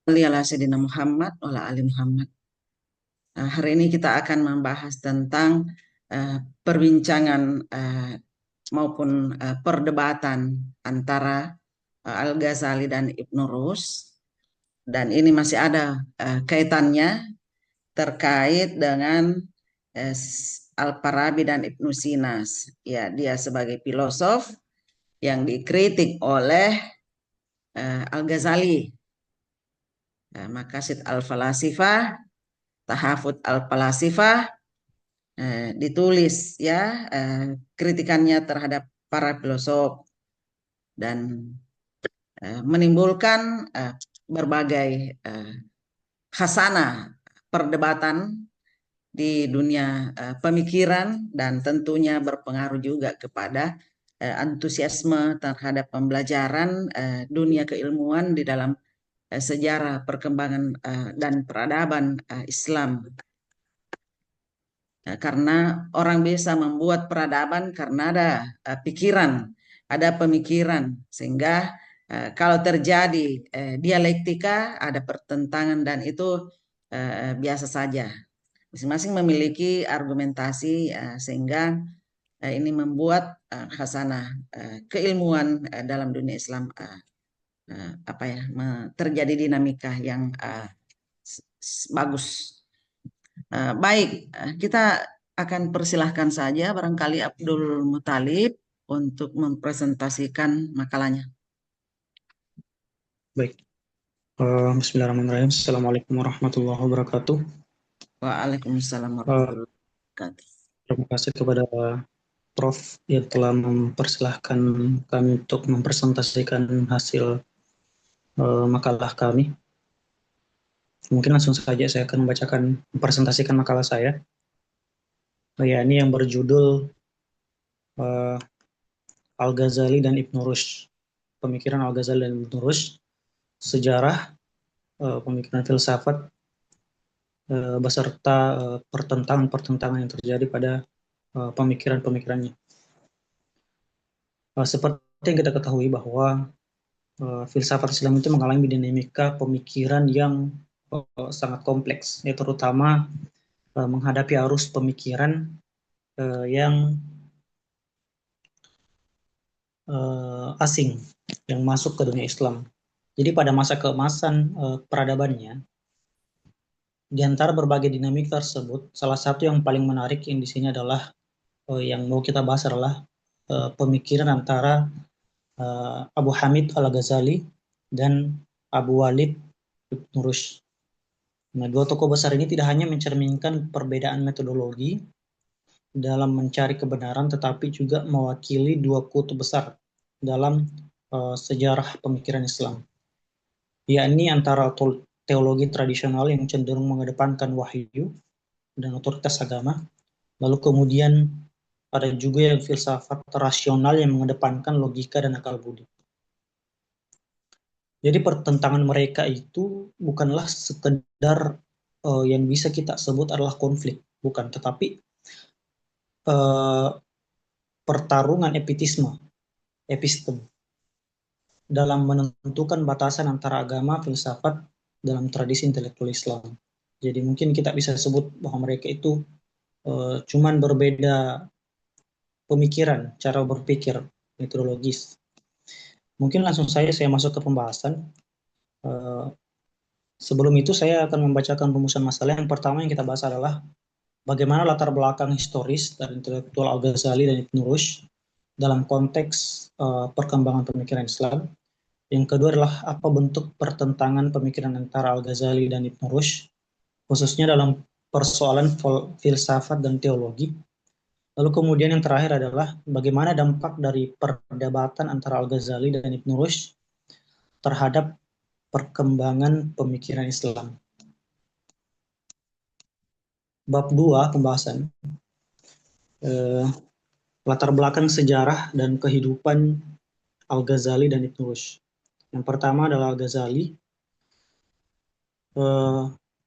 Ala Sayyidina Muhammad wa ala ali Muhammad. Hari ini kita akan membahas tentang perbincangan maupun perdebatan antara Al-Ghazali dan Ibnu Rus, dan ini masih ada kaitannya terkait dengan eh, Al-Farabi dan Ibnu Sina. Ya, dia sebagai filosof yang dikritik oleh Al-Ghazali. Maqasid Al-Falasifah, Tahafut Al-Falasifah, ditulis ya, kritikannya terhadap para filosof dan menimbulkan berbagai khasanah perdebatan di dunia pemikiran, dan tentunya berpengaruh juga kepada antusiasme terhadap pembelajaran dunia keilmuan di dalam sejarah perkembangan dan peradaban Islam. Karena orang bisa membuat peradaban karena ada pikiran, ada pemikiran, sehingga kalau terjadi dialektika, ada pertentangan, dan itu biasa saja. Masing-masing memiliki argumentasi, sehingga ini membuat khasanah keilmuan dalam dunia Islam terjadi dinamika yang bagus. Baik, kita akan persilahkan saja barangkali Abdul Muthalib untuk mempresentasikan makalahnya. Baik, Bismillahirrahmanirrahim. Assalamualaikum warahmatullahi wabarakatuh. Waalaikumsalam Uh, warahmatullahi wabarakatuh. Terima kasih kepada Prof yang telah mempersilahkan kami untuk mempresentasikan hasil makalah kami. Mungkin langsung saja saya akan mempresentasikan makalah saya. Ya, ini yang berjudul Al-Ghazali dan Ibnu Rushd. Pemikiran Al-Ghazali dan Ibnu Rushd, sejarah pemikiran filsafat beserta pertentangan-pertentangan yang terjadi pada pemikiran-pemikirannya. Seperti yang kita ketahui bahwa filsafat Islam itu mengalami dinamika pemikiran yang sangat kompleks, ya, terutama menghadapi arus pemikiran yang asing yang masuk ke dunia Islam. Jadi pada masa keemasan peradabannya, di antara berbagai dinamika tersebut, salah satu yang paling menarik yang di sini adalah yang mau kita bahas adalah pemikiran antara Abu Hamid Al-Ghazali dan Abu Walid Ibn Rushd. Nah, dua tokoh besar ini tidak hanya mencerminkan perbedaan metodologi dalam mencari kebenaran, tetapi juga mewakili dua kutub besar dalam sejarah pemikiran Islam, yakni antara teologi tradisional yang cenderung mengedepankan wahyu dan otoritas agama, lalu kemudian ada juga yang filsafat rasional yang mengedepankan logika dan akal budi. Jadi pertentangan mereka itu bukanlah sekedar yang bisa kita sebut adalah konflik, bukan, tetapi pertarungan epistem dalam menentukan batasan antara agama, filsafat dalam tradisi intelektual Islam. Jadi mungkin kita bisa sebut bahwa mereka itu cuman berbeda pemikiran, cara berpikir, metodologis. Mungkin langsung saya masuk ke pembahasan. Sebelum itu saya akan membacakan rumusan masalah. Yang pertama yang kita bahas adalah bagaimana latar belakang historis dari intelektual Al-Ghazali dan Ibn Rushd dalam konteks perkembangan pemikiran Islam. Yang kedua adalah apa bentuk pertentangan pemikiran antara Al-Ghazali dan Ibn Rushd, khususnya dalam persoalan filsafat dan teologi. Lalu kemudian yang terakhir adalah bagaimana dampak dari perdebatan antara Al-Ghazali dan Ibn Rushd terhadap perkembangan pemikiran Islam. Bab 2 pembahasan latar belakang sejarah dan kehidupan Al-Ghazali dan Ibn Rushd. Yang pertama adalah Al-Ghazali.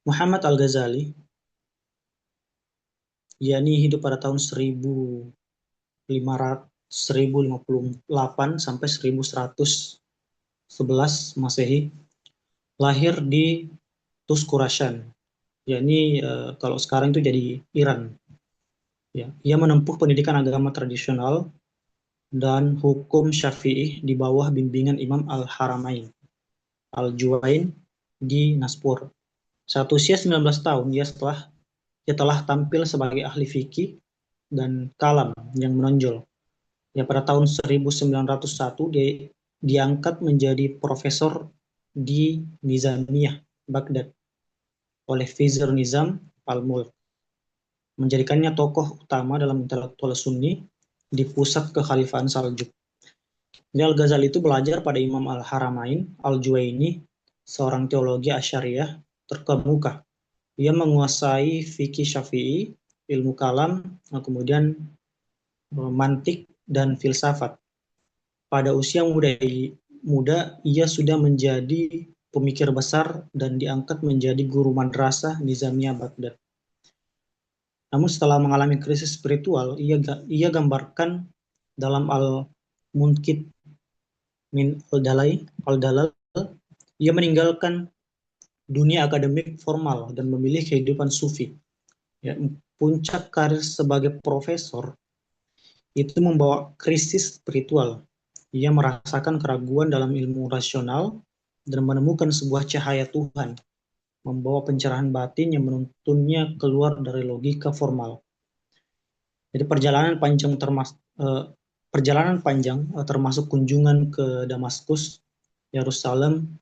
Muhammad Al-Ghazali, yakni hidup pada tahun 1058 sampai 1111 Masehi. lahir di Tuskurashan, yakni kalau sekarang itu jadi Iran. Ya, ia menempuh pendidikan agama tradisional dan hukum Syafi'i di bawah bimbingan Imam Al-Haramain, Al-Juwain di Naspur. Saat usia 19 tahun, ia telah tampil sebagai ahli fikih dan kalam yang menonjol. Ya, pada tahun 1901 dia diangkat menjadi profesor di Nizamiyah, Baghdad oleh Vizier Nizam al-Mulk, menjadikannya tokoh utama dalam intelektual Sunni di pusat kekhalifahan Saljuk. Al-Ghazali itu belajar pada Imam Al-Haramain, Al-Juwaini, seorang teologi Asy'ariyah terkemuka. Ia menguasai fikih Syafi'i, ilmu kalam, kemudian mantik dan filsafat. Pada usia muda, ia sudah menjadi pemikir besar dan diangkat menjadi guru madrasah Nizamiyah Baghdad. Namun setelah mengalami krisis spiritual, ia gambarkan dalam Al-Munqidh min Al-Dalal, ia meninggalkan dunia akademik formal dan memilih kehidupan sufi. Ya, puncak karir sebagai profesor itu membawa krisis spiritual. Ia merasakan keraguan dalam ilmu rasional dan menemukan sebuah cahaya Tuhan, membawa pencerahan batin yang menuntunnya keluar dari logika formal. Jadi perjalanan panjang termasuk kunjungan ke Damaskus, Yerusalem,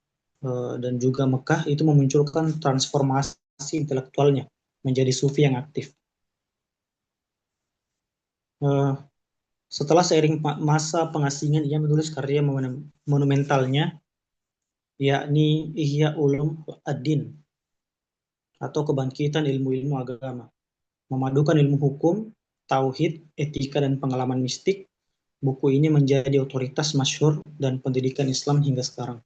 dan juga Mekah itu memunculkan transformasi intelektualnya menjadi sufi yang aktif. Setelah seiring masa pengasingan, ia menulis karya monumentalnya, yakni Ihya Ulum ad-Din, atau kebangkitan ilmu-ilmu agama. Memadukan ilmu hukum, tauhid, etika, dan pengalaman mistik, buku ini menjadi otoritas masyhur dan pendidikan Islam hingga sekarang.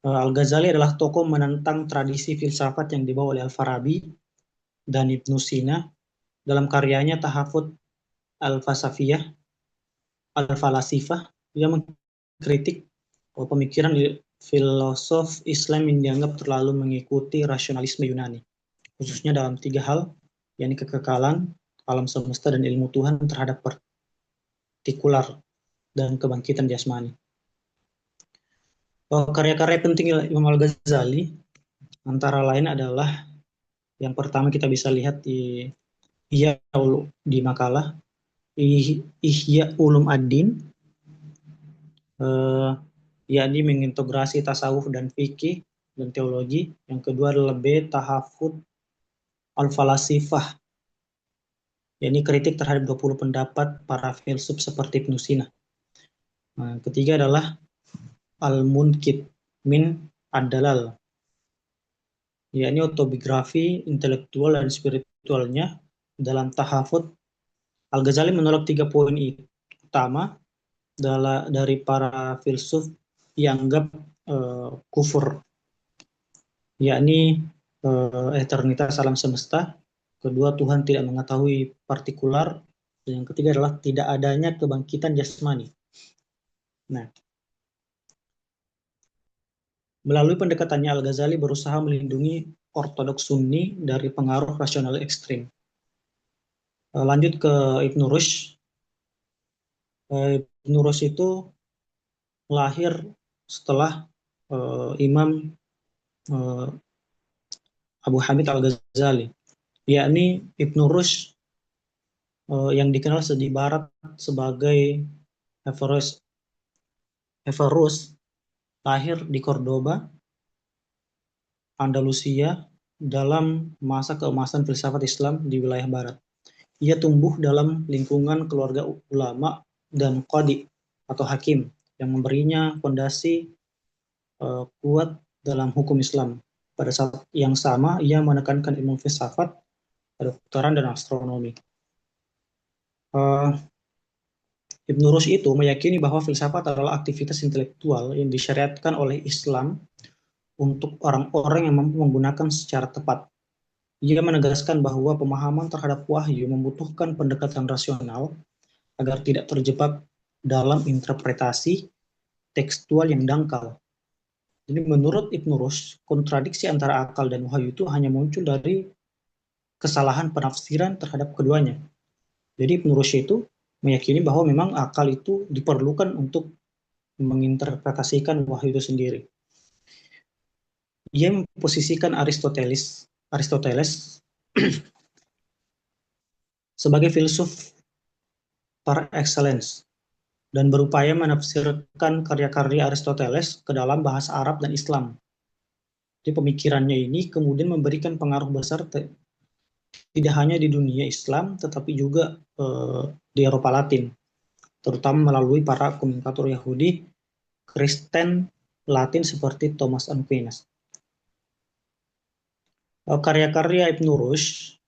Al-Ghazali adalah tokoh menentang tradisi filsafat yang dibawa oleh Al-Farabi dan Ibnu Sina dalam karyanya Tahafut Al-Falsafiyah, Al-Falasifah. Ia mengkritik pemikiran filosof Islam yang dianggap terlalu mengikuti rasionalisme Yunani, khususnya dalam 3 hal, yakni kekekalan, alam semesta, dan ilmu Tuhan terhadap partikular dan kebangkitan jasmani. Karya-karya penting Imam Al-Ghazali antara lain adalah yang pertama kita bisa lihat di makalah Ihya Ulum ad-Din, yakni mengintegrasi tasawuf dan fikih dan teologi. Yang kedua adalah Tahafut Al-Falasifah, yakni kritik terhadap 20 pendapat para filsuf seperti Ibnu Sina. Yang ketiga adalah Al-Munqidh min Ad-Dalal, yakni autobiografi intelektual dan spiritualnya. Dalam Tahafut, Al-Ghazali menolak 3 poin utama dari para filsuf yang anggap kufur, yakni eternitas alam semesta. Kedua, Tuhan tidak mengetahui partikular. Dan yang ketiga adalah tidak adanya kebangkitan jasmani. Nah, melalui pendekatannya, Al-Ghazali berusaha melindungi ortodoks Sunni dari pengaruh rasional ekstrim. Lanjut ke Ibn Rushd. Ibn Rushd itu lahir setelah Imam Abu Hamid Al-Ghazali, yakni Ibn Rushd yang dikenal di Barat sebagai Averroes, lahir di Cordoba, Andalusia, dalam masa keemasan filsafat Islam di wilayah Barat. Ia tumbuh dalam lingkungan keluarga ulama dan qadi atau hakim yang memberinya fondasi kuat dalam hukum Islam. Pada saat yang sama, ia menekankan ilmu filsafat, kedokteran, dan astronomi. Ibn Rushd itu meyakini bahwa filsafat adalah aktivitas intelektual yang disyariatkan oleh Islam untuk orang-orang yang mampu menggunakan secara tepat. Ia menegaskan bahwa pemahaman terhadap wahyu membutuhkan pendekatan rasional agar tidak terjebak dalam interpretasi tekstual yang dangkal. Jadi menurut Ibnu Rushd, kontradiksi antara akal dan wahyu itu hanya muncul dari kesalahan penafsiran terhadap keduanya. Jadi Ibnu Rushd itu meyakini bahwa memang akal itu diperlukan untuk menginterpretasikan wahyu itu sendiri. Ia memposisikan Aristoteles sebagai filsuf par excellence dan berupaya menafsirkan karya-karya Aristoteles ke dalam bahasa Arab dan Islam. Jadi pemikirannya ini kemudian memberikan pengaruh besar tidak hanya di dunia Islam, tetapi juga di Eropa Latin, terutama melalui para komentator Yahudi, Kristen, Latin seperti Thomas Aquinas. Karya-karya Ibnu Rushd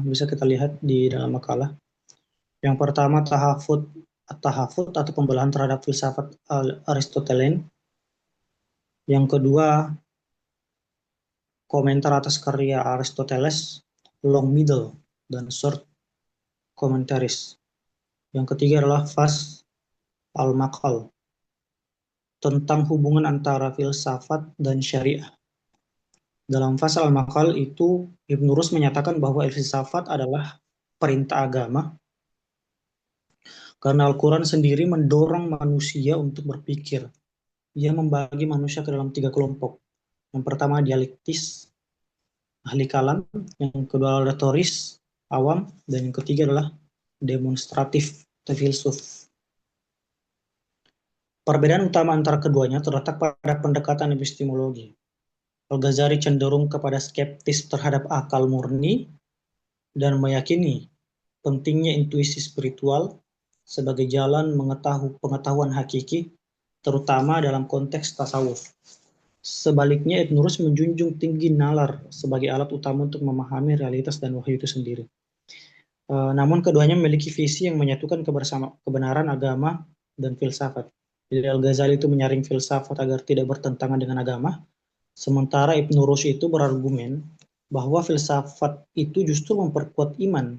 bisa kita lihat di dalam makalah. Yang pertama Tahafut atau pembelahan terhadap filsafat Aristotelian. Yang kedua, komentar atas karya Aristoteles, long, middle, dan short commentaries. Yang ketiga adalah Fas al-Maqal, tentang hubungan antara filsafat dan syariah. Dalam Fas al-Maqal itu, Ibnu Rushd menyatakan bahwa filsafat adalah perintah agama, karena Al-Quran sendiri mendorong manusia untuk berpikir. Ia membagi manusia ke dalam 3 kelompok. Yang pertama dialektis, ahli kalam. Yang kedua retoris, awam. Dan yang ketiga adalah demonstratif, atau filsuf. Perbedaan utama antara keduanya terletak pada pendekatan epistemologi. Al-Ghazali cenderung kepada skeptis terhadap akal murni dan meyakini pentingnya intuisi spiritual sebagai jalan pengetahuan hakiki, terutama dalam konteks tasawuf. Sebaliknya, Ibnu Rushd menjunjung tinggi nalar sebagai alat utama untuk memahami realitas dan wahyu itu sendiri. Namun keduanya memiliki visi yang menyatukan kebenaran agama dan filsafat. Jadi Al-Ghazali itu menyaring filsafat agar tidak bertentangan dengan agama, sementara Ibnu Rushd itu berargumen bahwa filsafat itu justru memperkuat iman.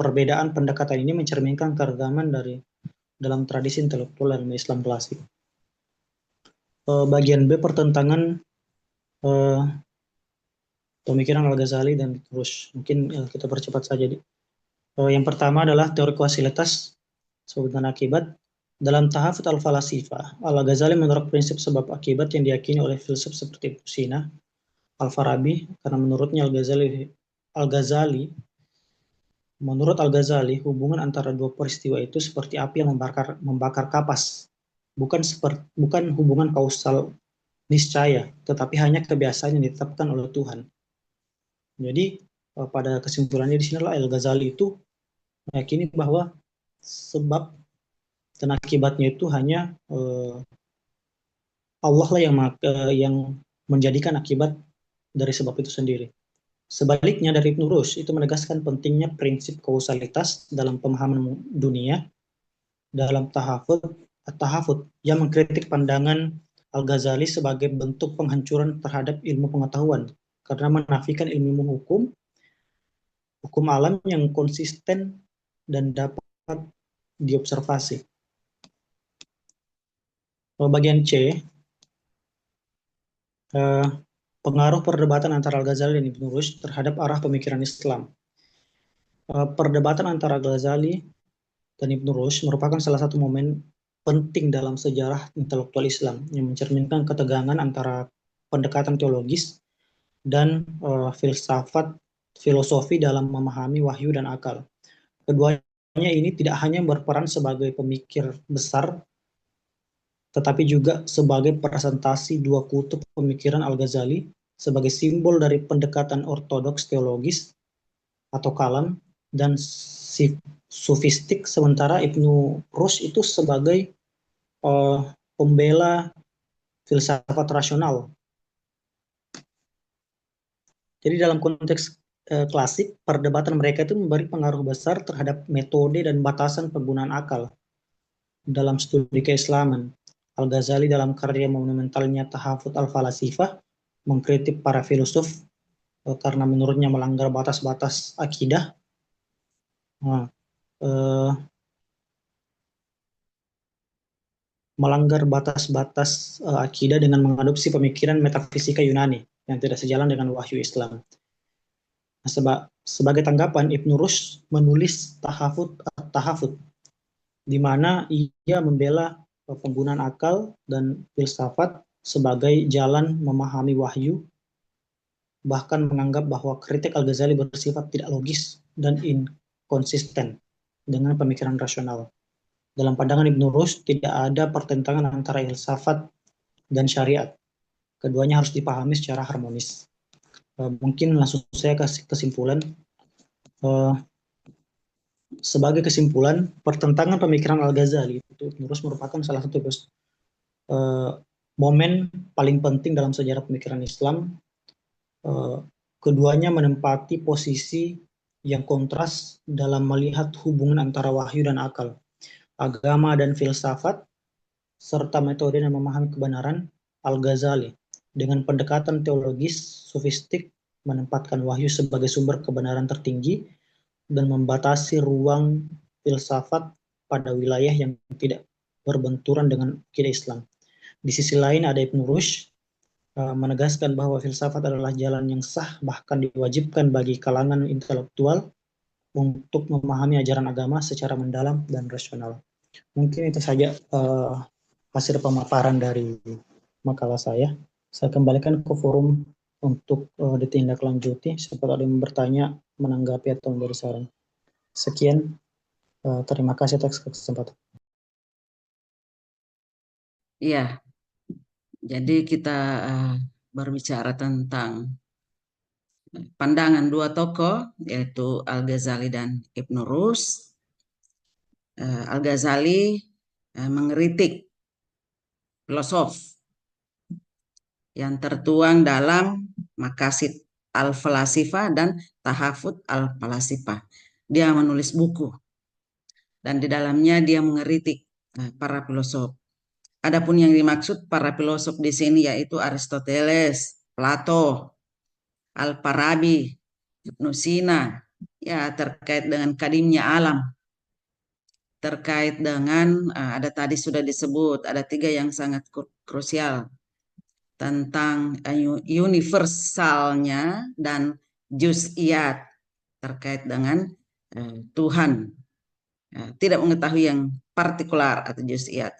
Perbedaan pendekatan ini mencerminkan keragaman dalam tradisi intelektual dan Islam klasik. Bagian B, pertentangan pemikiran Al-Ghazali dan Rushd. Mungkin kita percepat saja. Yang pertama adalah teori kausalitas sebab dan akibat. Dalam Tahafut al-Falasifah, Al-Ghazali menolak prinsip sebab akibat yang diyakini oleh filsuf seperti Ibnu Sina, Al-Farabi, karena menurutnya Menurut Al-Ghazali, hubungan antara dua peristiwa itu seperti api yang membakar kapas, bukan hubungan kausal niscaya, tetapi hanya kebiasaan yang ditetapkan oleh Tuhan. Jadi pada kesimpulannya di sinilah Al-Ghazali itu meyakini bahwa sebab dan akibatnya itu hanya Allah lah yang menjadikan akibat dari sebab itu sendiri. Sebaliknya dari Ibnu Rushd itu menegaskan pentingnya prinsip kausalitas dalam pemahaman dunia. Dalam Tahafut yang mengkritik pandangan Al-Ghazali sebagai bentuk penghancuran terhadap ilmu pengetahuan karena menafikan ilmu hukum alam yang konsisten dan dapat diobservasi. Bagian C, pengaruh perdebatan antara Al-Ghazali dan Ibnu Rushd terhadap arah pemikiran Islam. Perdebatan antara Al-Ghazali dan Ibnu Rushd merupakan salah satu momen penting dalam sejarah intelektual Islam yang mencerminkan ketegangan antara pendekatan teologis dan filosofi dalam memahami wahyu dan akal. Keduanya ini tidak hanya berperan sebagai pemikir besar, tetapi juga sebagai presentasi dua kutub pemikiran Al-Ghazali sebagai simbol dari pendekatan ortodoks teologis atau kalam dan sufistik, sementara Ibnu Rushd itu sebagai pembela filsafat rasional. Jadi dalam konteks klasik, perdebatan mereka itu memberi pengaruh besar terhadap metode dan batasan penggunaan akal dalam studi keislaman. Al-Ghazali dalam karya monumentalnya Tahafut al-Falasifah mengkritik para filosof karena menurutnya melanggar batas-batas akidah. melanggar batas-batas akidah dengan mengadopsi pemikiran metafisika Yunani yang tidak sejalan dengan wahyu Islam. Nah, sebagai tanggapan, Ibnu Rushd menulis Tahafut, di mana ia membela penggunaan akal dan filsafat sebagai jalan memahami wahyu, bahkan menganggap bahwa kritik Al-Ghazali bersifat tidak logis dan inkonsisten dengan pemikiran rasional. Dalam pandangan Ibnu Rushd, tidak ada pertentangan antara filsafat dan syariat. Keduanya harus dipahami secara harmonis. Mungkin langsung saya kasih kesimpulan. Sebagai kesimpulan, pertentangan pemikiran Al-Ghazali itu Ibnu Rushd merupakan salah satu momen paling penting dalam sejarah pemikiran Islam. Keduanya menempati posisi yang kontras dalam melihat hubungan antara wahyu dan akal, agama dan filsafat, serta metode yang memahami kebenaran. Al-Ghazali dengan pendekatan teologis sofistik menempatkan wahyu sebagai sumber kebenaran tertinggi dan membatasi ruang filsafat pada wilayah yang tidak berbenturan dengan akidah Islam. Di sisi lain ada Ibnu Rushd menegaskan bahwa filsafat adalah jalan yang sah, bahkan diwajibkan bagi kalangan intelektual untuk memahami ajaran agama secara mendalam dan rasional. Mungkin itu saja hasil pemaparan dari makalah saya. Saya kembalikan ke forum untuk ditindaklanjuti. Siapa ada yang bertanya, menanggapi atau memberi saran. Sekian, terima kasih atas kesempatan. Iya, jadi kita berbicara tentang pandangan dua tokoh, yaitu Al-Ghazali dan Ibnu Rushd. Al-Ghazali mengkritik filosof yang tertuang dalam Maqasid al-Falasifah dan Tahafut al-Falasifah. Dia menulis buku dan di dalamnya dia mengkritik para filosof. Adapun yang dimaksud para filosof di sini yaitu Aristoteles, Plato, Al-Farabi, Ibnu Sina, ya terkait dengan kadimnya alam, terkait dengan ada tadi sudah disebut ada 3 yang sangat krusial tentang universalnya dan juz'iyat terkait dengan Tuhan, tidak mengetahui yang partikular atau juz'iyat.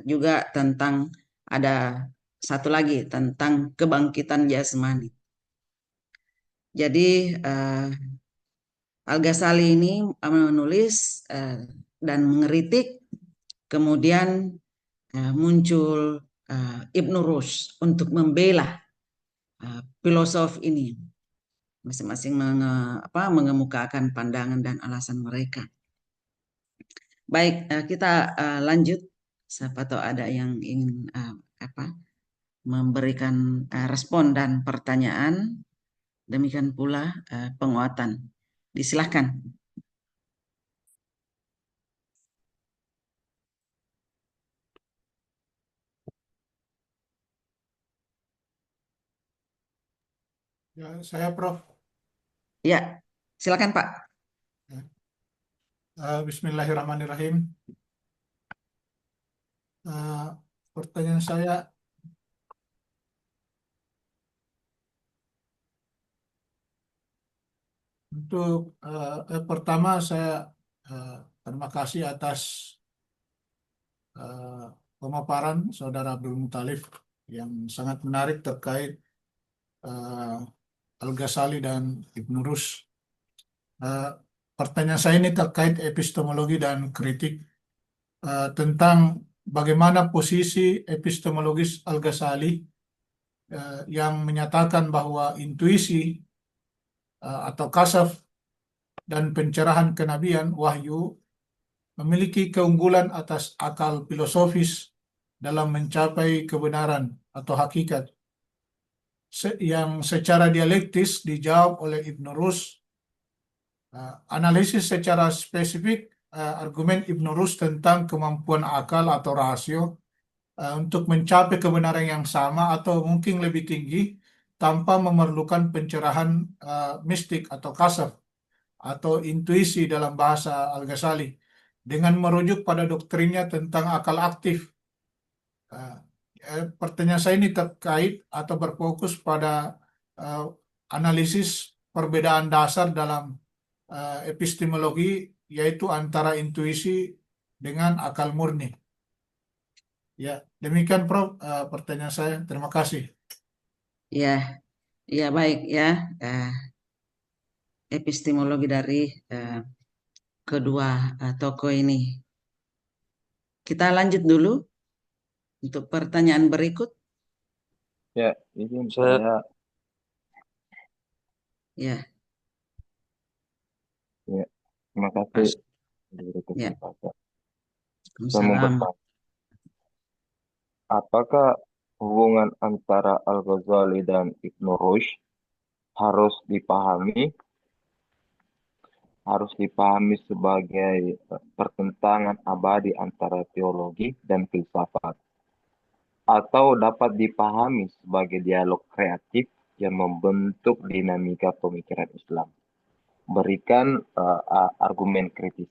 Juga tentang ada satu lagi tentang kebangkitan jasmani. Jadi Al-Ghazali ini menulis dan mengkritik, kemudian muncul Ibnu Rushd untuk membela filosof ini, masing-masing mengemukakan pandangan dan alasan mereka. Baik, kita lanjut. Siapa tahu ada yang ingin memberikan respon dan pertanyaan. Demikian pula penguatan. Disilahkan. Ya, saya Prof. Ya, silakan Pak. Bismillahirrahmanirrahim. Pertanyaan saya, untuk pertama saya terima kasih atas pemaparan Saudara Abdul Muthalif yang sangat menarik terkait Al-Ghazali dan Ibnu Rushd. Pertanyaan saya ini terkait epistemologi dan kritik tentang bagaimana posisi epistemologis Al-Ghazali yang menyatakan bahwa intuisi atau kasaf dan pencerahan kenabian wahyu memiliki keunggulan atas akal filosofis dalam mencapai kebenaran atau hakikat yang secara dialektis dijawab oleh Ibnu Rushd. Analisis secara spesifik argumen Ibnu Rushd tentang kemampuan akal atau rasio untuk mencapai kebenaran yang sama atau mungkin lebih tinggi tanpa memerlukan pencerahan mistik atau kasaf atau intuisi dalam bahasa Al-Ghazali, dengan merujuk pada doktrinnya tentang akal aktif Eh, Pertanyaan saya ini terkait atau berfokus pada eh, analisis perbedaan dasar dalam epistemologi, yaitu antara intuisi dengan akal murni. Ya, demikian Prof. Pertanyaan saya. Terima kasih. Ya, ya baik ya. Epistemologi dari kedua tokoh ini. Kita lanjut dulu untuk pertanyaan berikut. Ya, izin Saya saya. Ya, Ya, terima kasih Pas. diberi Ya, kesempatan. Saya mau Waalaikumsalam. bertanya, apakah hubungan antara Al-Ghazali dan Ibnu Rushd harus dipahami sebagai pertentangan abadi antara teologi dan filsafat, atau dapat dipahami sebagai dialog kreatif yang membentuk dinamika pemikiran Islam? Berikan argumen kritis.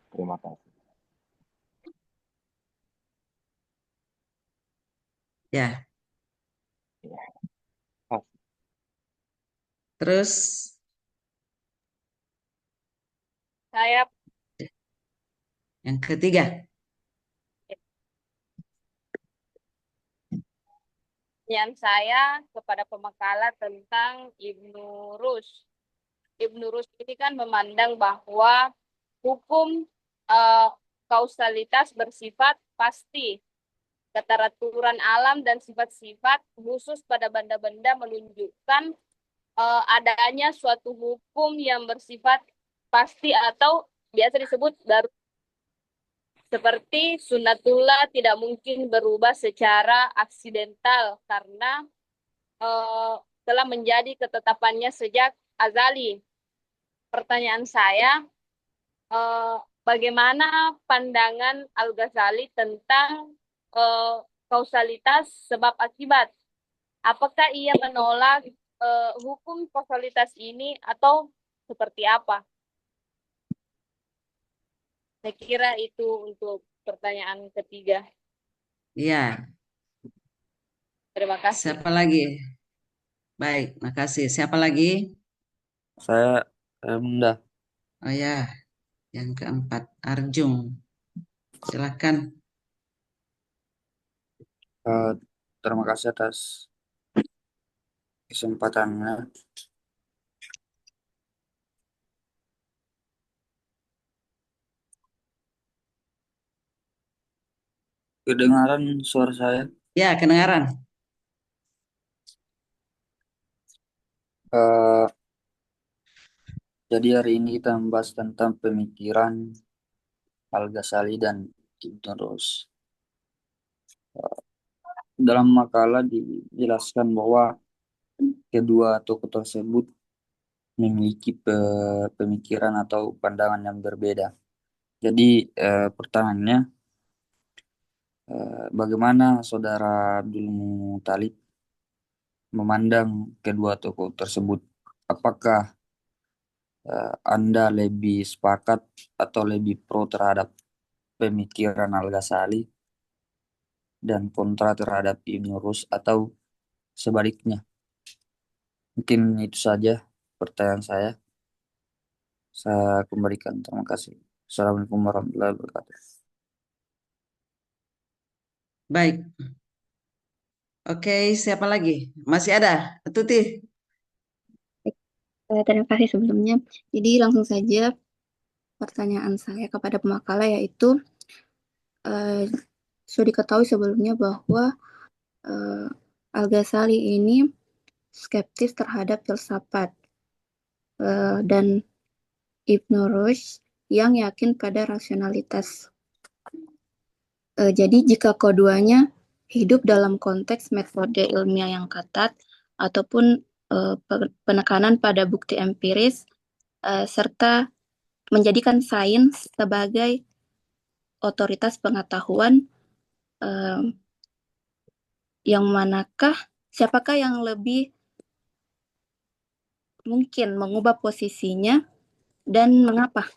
Terima kasih. Ya, Ya, kasih. terus Saya yang ketiga. Pertanyaan saya kepada pemakalah tentang Ibnu Rushd. Ibnu Rushd ini kan memandang bahwa hukum kausalitas bersifat pasti. Keteraturan alam dan sifat-sifat khusus pada benda-benda menunjukkan adanya suatu hukum yang bersifat pasti atau biasa disebut darurat. Seperti sunnatullah tidak mungkin berubah secara aksidental karena telah menjadi ketetapannya sejak azali. Pertanyaan saya, bagaimana pandangan Al-Ghazali tentang kausalitas sebab akibat? Apakah ia menolak hukum kausalitas ini atau seperti apa? Saya kira itu untuk pertanyaan ketiga. Ya, Terima kasih. siapa lagi? Baik, makasih. Siapa lagi? saya Bunda. Oh ya, yang keempat, Arjung. Silakan. Terima kasih atas kesempatannya. Kedengaran suara saya? Ya, kedengaran. Eh, jadi hari ini kita membahas tentang pemikiran Al-Ghazali dan Ibnu Rushd. Dalam makalah dijelaskan bahwa kedua tokoh tersebut memiliki pemikiran atau pandangan yang berbeda. Jadi pertanyaannya, bagaimana saudara Abdul Muthalib memandang kedua tokoh tersebut? Apakah Anda lebih sepakat atau lebih pro terhadap pemikiran Al-Ghazali dan kontra terhadap Ibnu Rushd atau sebaliknya? Mungkin itu saja pertanyaan saya. Saya kembalikan. Terima kasih. Assalamualaikum warahmatullahi wabarakatuh. Baik. Oke, siapa lagi? Masih ada? Tuti. Terima kasih sebelumnya. Jadi langsung saja pertanyaan saya kepada pemakalah yaitu sudah diketahui sebelumnya bahwa Al-Ghazali ini skeptis terhadap filsafat dan Ibnu Rushd yang yakin pada rasionalitas. Jadi jika keduanya hidup dalam konteks metode ilmiah yang ketat ataupun penekanan pada bukti empiris serta menjadikan sains sebagai otoritas pengetahuan, yang manakah siapakah yang lebih mungkin mengubah posisinya dan mengapa?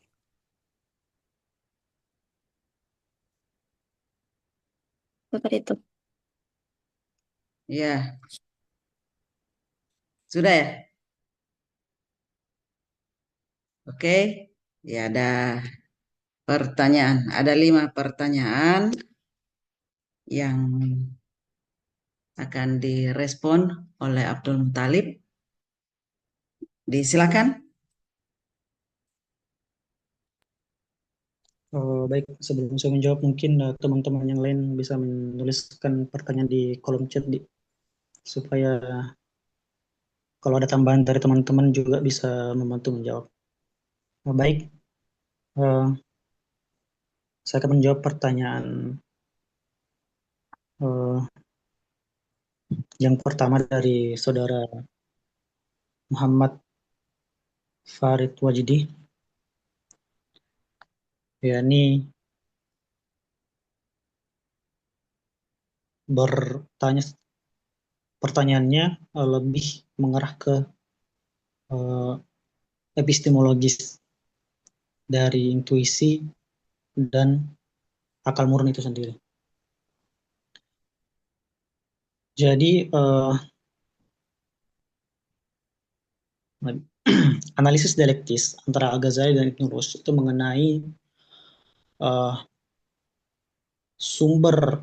Seperti itu. Ya, sudah ya? Oke, ya ada pertanyaan. Ada 5 pertanyaan yang akan direspon oleh Abdul Muthalib. Disilakan. Baik, sebelum saya menjawab mungkin teman-teman yang lain bisa menuliskan pertanyaan di kolom chat supaya kalau ada tambahan dari teman-teman juga bisa membantu menjawab. Baik, saya akan menjawab pertanyaan yang pertama dari saudara Muhammad Farid Wajidi, yakni pertanyaannya lebih mengarah ke epistemologis dari intuisi dan akal murni itu sendiri. Jadi analisis dialektis antara Al-Ghazali dan Ibn Rushd itu mengenai sumber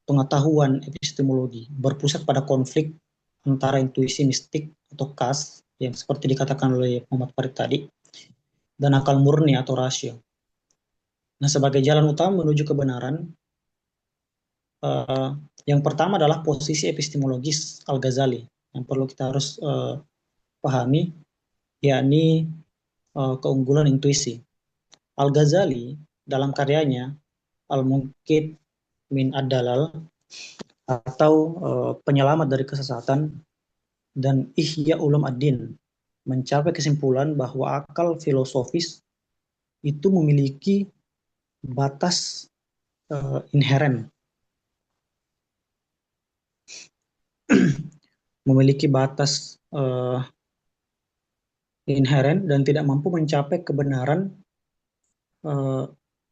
pengetahuan epistemologi berpusat pada konflik antara intuisi mistik atau kas yang seperti dikatakan oleh Muhammad Farid tadi dan akal murni atau rasio. Nah, sebagai jalan utama menuju kebenaran, yang pertama adalah posisi epistemologis Al-Ghazali yang perlu kita harus pahami, yakni keunggulan intuisi. Al-Ghazali dalam karyanya Al-Munqidh min Ad-Dalal atau penyelamat dari kesesatan dan Ihya Ulum Ad-Din mencapai kesimpulan bahwa akal filosofis itu memiliki batas inheren, memiliki batas inheren dan tidak mampu mencapai kebenaran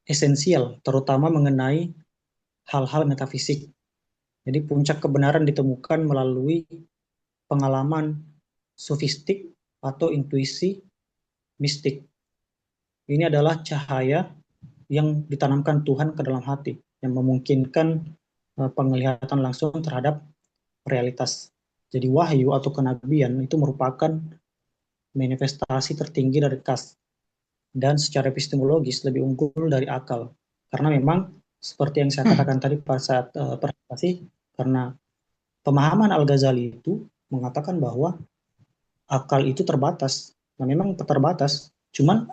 esensial, terutama mengenai hal-hal metafisik. Jadi puncak kebenaran ditemukan melalui pengalaman sofistik atau intuisi mistik. Ini adalah cahaya yang ditanamkan Tuhan ke dalam hati, yang memungkinkan penglihatan langsung terhadap realitas. Jadi wahyu atau kenabian itu merupakan manifestasi tertinggi dari kas, dan secara epistemologis lebih unggul dari akal. Karena memang seperti yang saya katakan tadi pada saat presentasi, karena pemahaman Al-Ghazali itu mengatakan bahwa akal itu terbatas. Nah, memang terbatas, cuman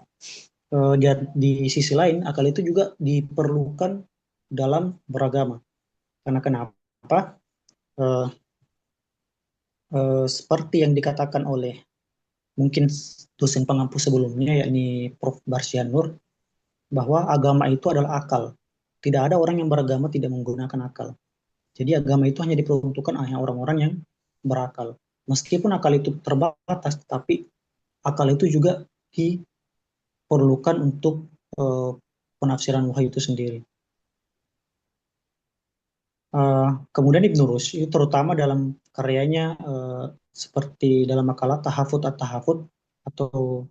di sisi lain akal itu juga diperlukan dalam beragama. Karena kenapa? Seperti yang dikatakan oleh mungkin dosen pengampu sebelumnya, yakni Prof. Barsianur, bahwa agama itu adalah akal. Tidak ada orang yang beragama tidak menggunakan akal. Jadi agama itu hanya diperuntukkan hanya orang-orang yang berakal. Meskipun akal itu terbatas, tapi akal itu juga diperlukan untuk penafsiran wahyu itu sendiri. Kemudian Ibn Rushd itu terutama dalam karyanya seperti dalam makalah Tahafut at-Tahafut atau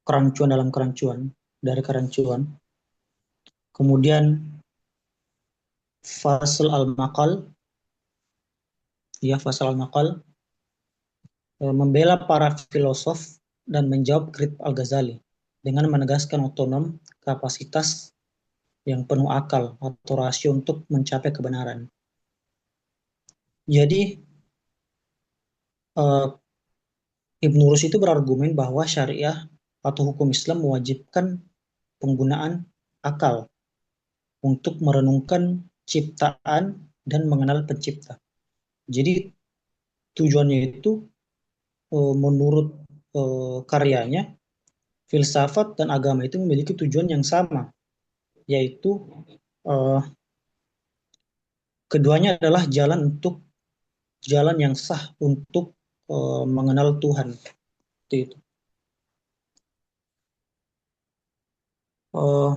kerancuan dalam kerancuan, dari kerancuan. Kemudian Fasl al-Maqal, ya Fasl al-Maqal, membela para filosof dan menjawab kritik Al-Ghazali dengan menegaskan otonom kapasitas yang penuh akal atau rasio untuk mencapai kebenaran. Jadi Ibn Rushd itu berargumen bahwa syariah atau hukum Islam mewajibkan penggunaan akal untuk merenungkan ciptaan dan mengenal pencipta. Jadi tujuannya itu menurut karyanya, filsafat dan agama itu memiliki tujuan yang sama, yaitu keduanya adalah jalan yang sah untuk mengenal Tuhan. Itu.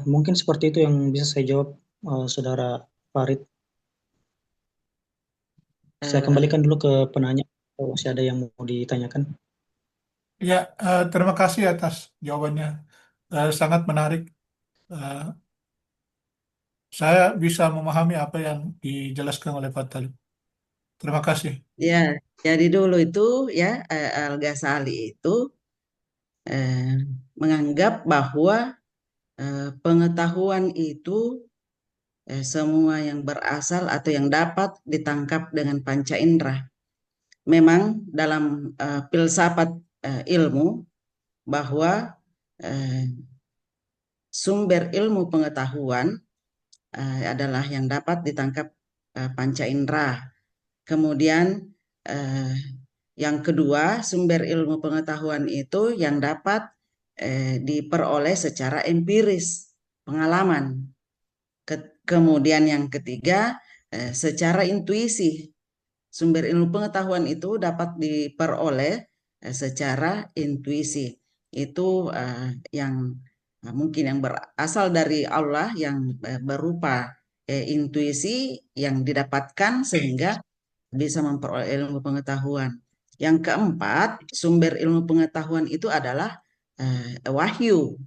Mungkin seperti itu yang bisa saya jawab, Saudara Farid. Saya kembalikan dulu ke penanya. Kalau masih ada yang mau ditanyakan. Ya, terima kasih atas jawabannya. Sangat menarik. Eh, saya bisa memahami apa yang dijelaskan oleh Pak Talib. Terima kasih. Ya, jadi dulu itu ya Al-Ghazali itu menganggap bahwa pengetahuan itu semua yang berasal atau yang dapat ditangkap dengan panca indera. Memang dalam filsafat ilmu bahwa sumber ilmu pengetahuan adalah yang dapat ditangkap panca indera. Kemudian yang kedua, sumber ilmu pengetahuan itu yang dapat diperoleh secara empiris, pengalaman. Kemudian yang ketiga, secara intuisi. Sumber ilmu pengetahuan itu dapat diperoleh secara intuisi. Itu yang mungkin yang berasal dari Allah, yang berupa intuisi yang didapatkan sehingga bisa memperoleh ilmu pengetahuan. Yang keempat, sumber ilmu pengetahuan itu adalah wahyu.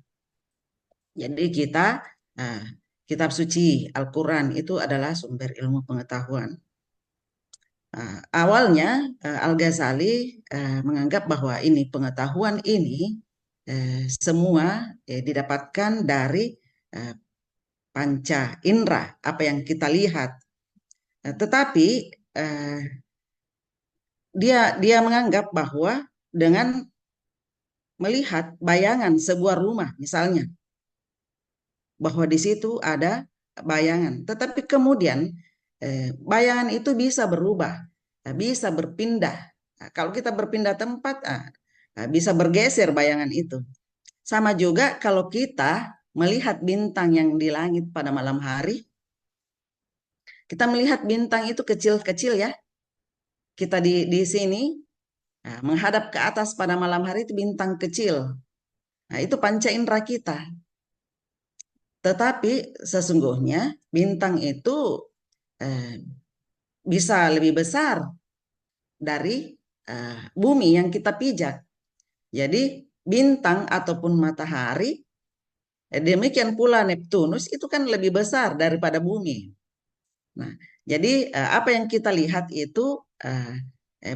Jadi kitab suci Al-Quran itu adalah sumber ilmu pengetahuan. Awalnya Al-Ghazali menganggap bahwa ini pengetahuan ini semua didapatkan dari panca indera, apa yang kita lihat. Tetapi dia menganggap bahwa dengan melihat bayangan sebuah rumah misalnya, bahwa di situ ada bayangan, tetapi kemudian bayangan itu bisa berubah, bisa berpindah. Nah, kalau kita berpindah tempat, bisa bergeser bayangan itu. Sama juga kalau kita melihat bintang yang di langit pada malam hari, kita melihat bintang itu kecil-kecil ya. Kita di sini menghadap ke atas pada malam hari itu bintang kecil. Nah, itu panca indera kita. Tetapi sesungguhnya bintang itu bisa lebih besar dari bumi yang kita pijak. Jadi bintang ataupun matahari, demikian pula Neptunus itu kan lebih besar daripada bumi. Nah, jadi apa yang kita lihat itu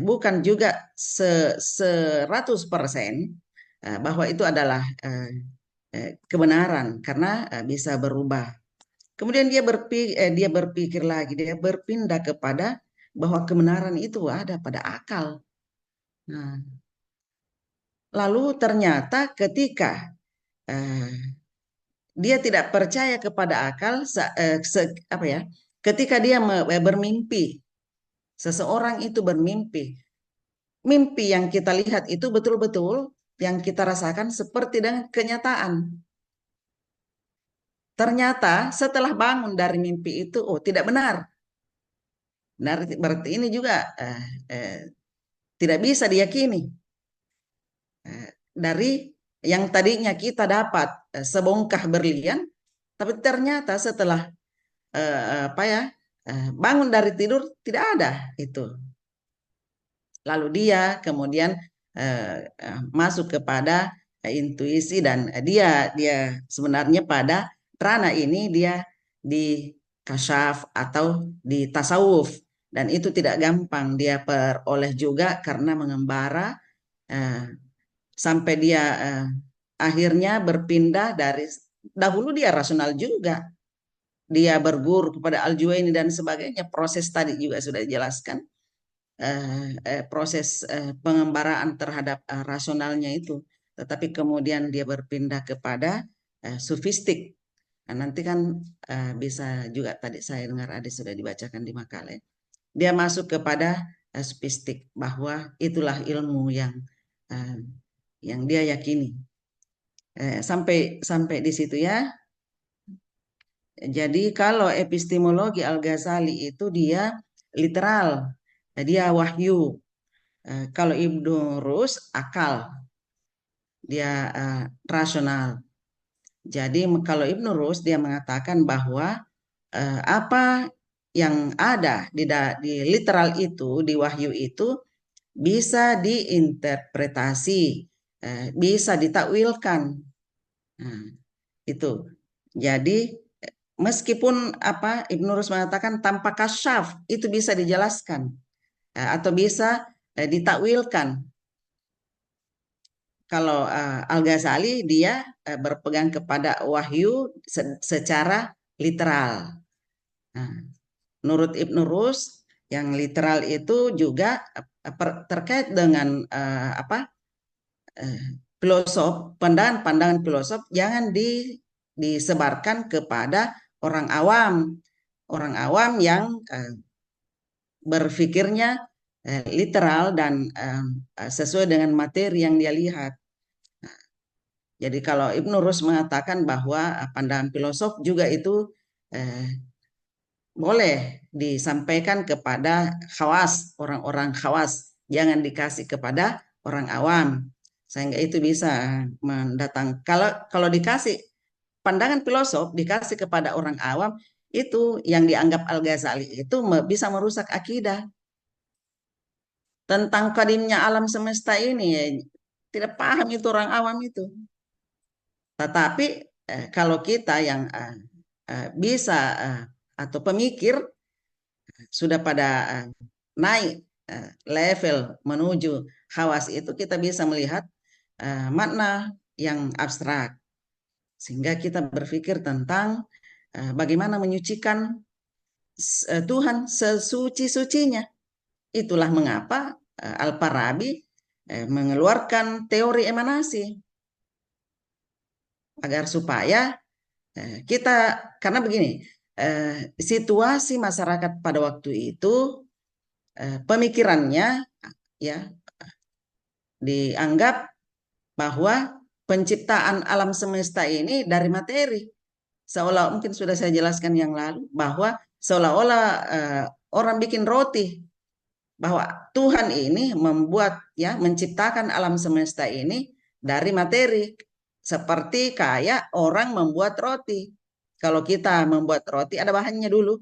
bukan juga 100% bahwa itu adalah kebenaran, karena bisa berubah. Kemudian dia berpikir lagi, dia berpindah kepada bahwa kebenaran itu ada pada akal. Nah, lalu ternyata ketika dia tidak percaya kepada akal, ketika dia bermimpi, seseorang itu bermimpi, mimpi yang kita lihat itu betul-betul yang kita rasakan seperti dengan kenyataan. Ternyata setelah bangun dari mimpi itu, tidak benar. Berarti ini juga tidak bisa diyakini. Dari yang tadinya kita dapat sebongkah berlian, tapi ternyata setelah bangun dari tidur tidak ada itu. Lalu dia kemudian masuk kepada intuisi, dan dia sebenarnya pada ranah ini dia di kasyaf atau di tasawuf, dan itu tidak gampang dia peroleh juga karena mengembara sampai dia akhirnya berpindah dari, dahulu dia rasional juga, dia berguru kepada Al-Juwaini dan sebagainya, proses tadi juga sudah dijelaskan, proses pengembaraan terhadap rasionalnya itu, tetapi kemudian dia berpindah kepada sufistik. Nah, nanti kan bisa juga, tadi saya dengar ada sudah dibacakan di makalah, dia masuk kepada sufistik, bahwa itulah ilmu yang dia yakini. Sampai di situ ya. Jadi kalau epistemologi Al-Ghazali itu dia literal, dia wahyu. Kalau Ibnu Rus akal, dia rasional. Jadi kalau Ibnu Rus dia mengatakan bahwa apa yang ada di literal itu, di wahyu itu bisa diinterpretasi, bisa ditakwilkan. Nah, itu. Jadi meskipun Ibnu Rus mengatakan tanpa kasyaf itu bisa dijelaskan atau bisa ditakwilkan. Kalau Al-Ghazali dia berpegang kepada wahyu secara literal. Nah, menurut Ibnu Rus yang literal itu juga terkait dengan pandangan filosof jangan disebarkan kepada orang awam. Orang awam yang berpikirnya literal dan sesuai dengan materi yang dia lihat. Jadi kalau Ibnu Rus mengatakan bahwa pandangan filosof juga itu boleh disampaikan kepada khawas, orang-orang khawas, jangan dikasih kepada orang awam, sehingga itu bisa mendatang. Kalau dikasih pandangan filosof dikasih kepada orang awam, itu yang dianggap Al-Ghazali itu bisa merusak akidah tentang kadimnya alam semesta ini. Ya, tidak paham itu orang awam itu. Tetapi kalau kita yang bisa atau pemikir sudah pada naik level menuju khawas itu, kita bisa melihat makna yang abstrak sehingga kita berpikir tentang bagaimana menyucikan Tuhan sesuci-sucinya. Itulah mengapa Al-Farabi mengeluarkan teori emanasi agar supaya kita, karena begini, situasi masyarakat pada waktu itu pemikirannya ya dianggap bahwa penciptaan alam semesta ini dari materi, seolah mungkin sudah saya jelaskan yang lalu bahwa seolah-olah orang bikin roti, bahwa Tuhan ini menciptakan alam semesta ini dari materi, seperti kayak orang membuat roti. Kalau kita membuat roti ada bahannya dulu,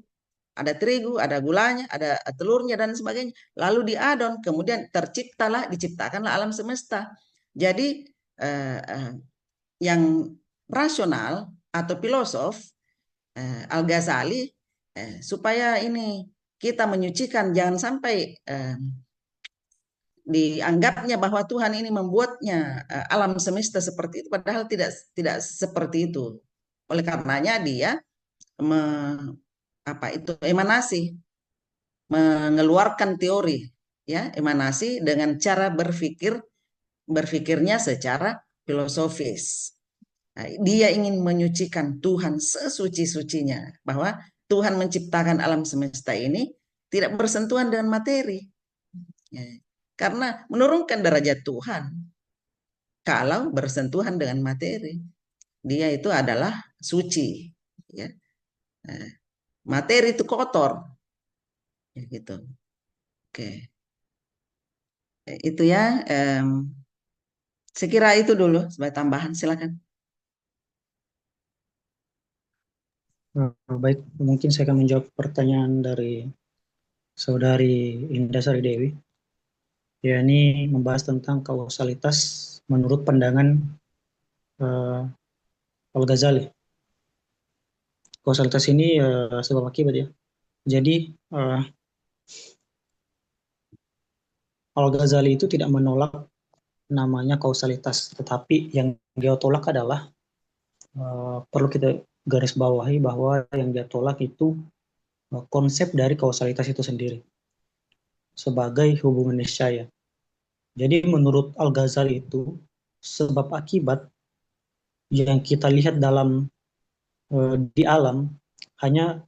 ada terigu, ada gulanya, ada telurnya dan sebagainya, lalu diadon, kemudian diciptakanlah alam semesta. Jadi yang rasional atau filosof Al-Ghazali supaya ini kita menyucikan, jangan sampai dianggapnya bahwa Tuhan ini membuatnya alam semesta seperti itu, padahal tidak seperti itu. Oleh karenanya dia emanasi, mengeluarkan teori ya emanasi dengan cara berpikirnya secara filosofis. Nah, dia ingin menyucikan Tuhan sesuci-sucinya, bahwa Tuhan menciptakan alam semesta ini tidak bersentuhan dengan materi. Ya. Karena menurunkan derajat Tuhan kalau bersentuhan dengan materi. Dia itu adalah suci. Ya. Materi itu kotor. Ya, gitu. Oke. Itu ya. Saya kira itu dulu sebagai tambahan. Silakan. Baik, mungkin saya akan menjawab pertanyaan dari Saudari Indah Sari Dewi. Ya, ini membahas tentang kausalitas menurut pandangan Al-Ghazali. Kausalitas ini sebab akibat ya. Jadi Al-Ghazali itu tidak menolak namanya kausalitas, tetapi yang dia tolak adalah perlu kita garis bawahi bahwa yang dia tolak itu konsep dari kausalitas itu sendiri sebagai hubungan niscaya. Jadi menurut Al-Ghazali itu sebab akibat yang kita lihat dalam di alam hanya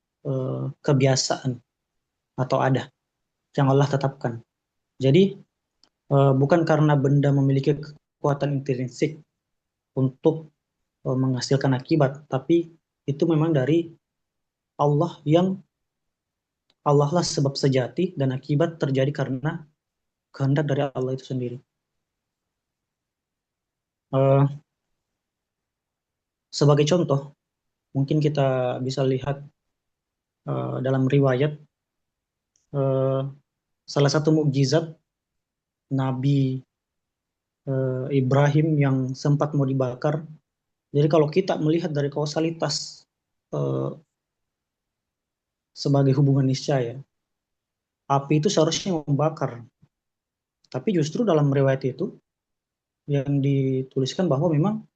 kebiasaan atau ada yang Allah tetapkan. Jadi bukan karena benda memiliki kekuatan intrinsik untuk menghasilkan akibat, tapi itu memang dari Allah, yang Allah lah sebab sejati dan akibat terjadi karena kehendak dari Allah itu sendiri. Sebagai contoh, mungkin kita bisa lihat dalam riwayat salah satu mukjizat Nabi Ibrahim yang sempat mau dibakar. Jadi kalau kita melihat dari kausalitas sebagai hubungan niscaya, api itu seharusnya membakar. Tapi justru dalam riwayat itu yang dituliskan bahwa memang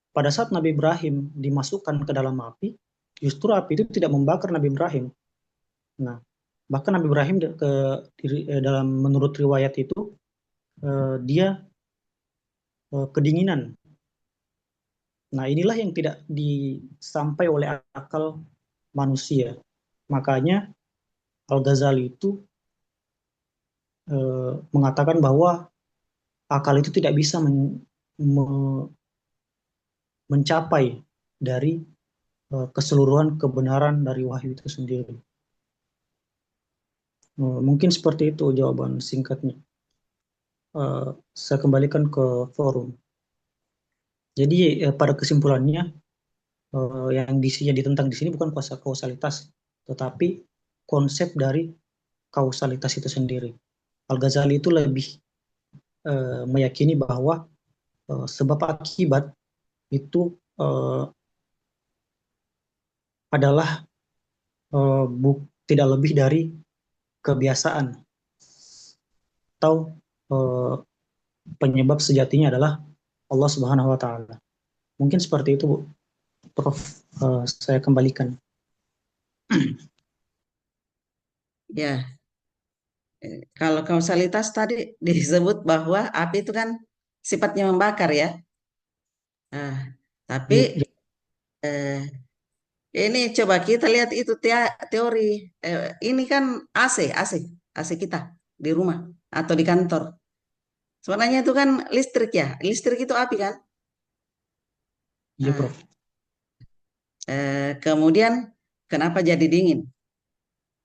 pada saat Nabi Ibrahim dimasukkan ke dalam api, justru api itu tidak membakar Nabi Ibrahim. Nah, bahkan Nabi Ibrahim dalam menurut riwayat itu dia kedinginan. Nah, inilah yang tidak disampai oleh akal manusia. Makanya Al-Ghazali itu mengatakan bahwa akal itu tidak bisa mencapai dari keseluruhan kebenaran dari wahyu itu sendiri. Mungkin seperti itu jawaban singkatnya. Saya kembalikan ke forum. Jadi pada kesimpulannya yang isinya ditentang di sini bukan kausalitas, tetapi konsep dari kausalitas itu sendiri. Al-Ghazali itu lebih meyakini bahwa sebab akibat itu adalah tidak lebih dari kebiasaan, atau penyebab sejatinya adalah Allah Subhanahu wa Ta'ala. Mungkin seperti itu, Bu. Prof, saya kembalikan. Ya, kalau kausalitas tadi disebut bahwa api itu kan sifatnya membakar ya. Tapi ini coba kita lihat itu teori. Ini kan AC kita di rumah atau di kantor. Sebenarnya itu kan listrik ya. Listrik itu api kan. Iya, Prof. Kemudian kenapa jadi dingin?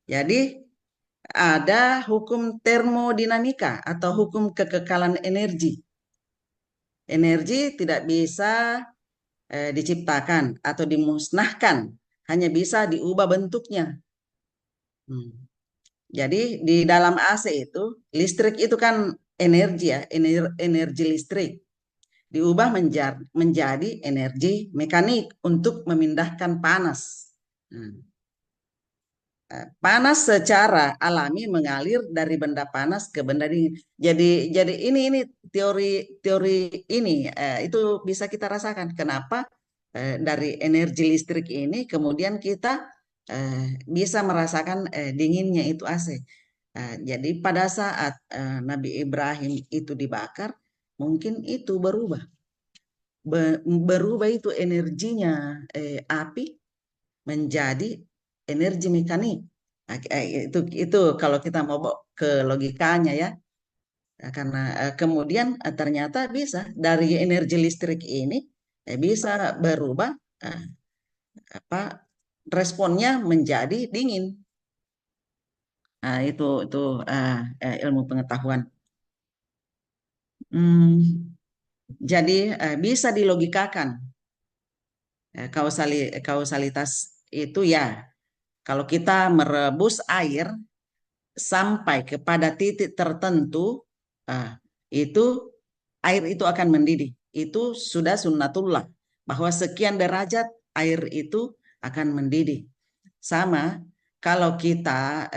Jadi ada hukum termodinamika atau hukum kekekalan energi. Energi tidak bisa diciptakan atau dimusnahkan, hanya bisa diubah bentuknya. Jadi di dalam AC itu, listrik itu kan energi ya, energi listrik. Diubah menjadi energi mekanik untuk memindahkan panas. Panas secara alami mengalir dari benda panas ke benda dingin. Jadi ini teori ini itu bisa kita rasakan kenapa dari energi listrik ini kemudian kita bisa merasakan dinginnya itu AC. Jadi pada saat Nabi Ibrahim itu dibakar, mungkin itu berubah. Berubah itu energinya api menjadi energi mekanik. Nah, itu kalau kita mau ke logikanya ya. Karena kemudian ternyata bisa dari energi listrik ini bisa berubah responnya menjadi dingin. Nah, itu ilmu pengetahuan. Jadi bisa dilogikakan kausalitas itu ya. Kalau kita merebus air sampai kepada titik tertentu, itu air itu akan mendidih. Itu sudah sunnatullah, bahwa sekian derajat air itu akan mendidih. Sama kalau kita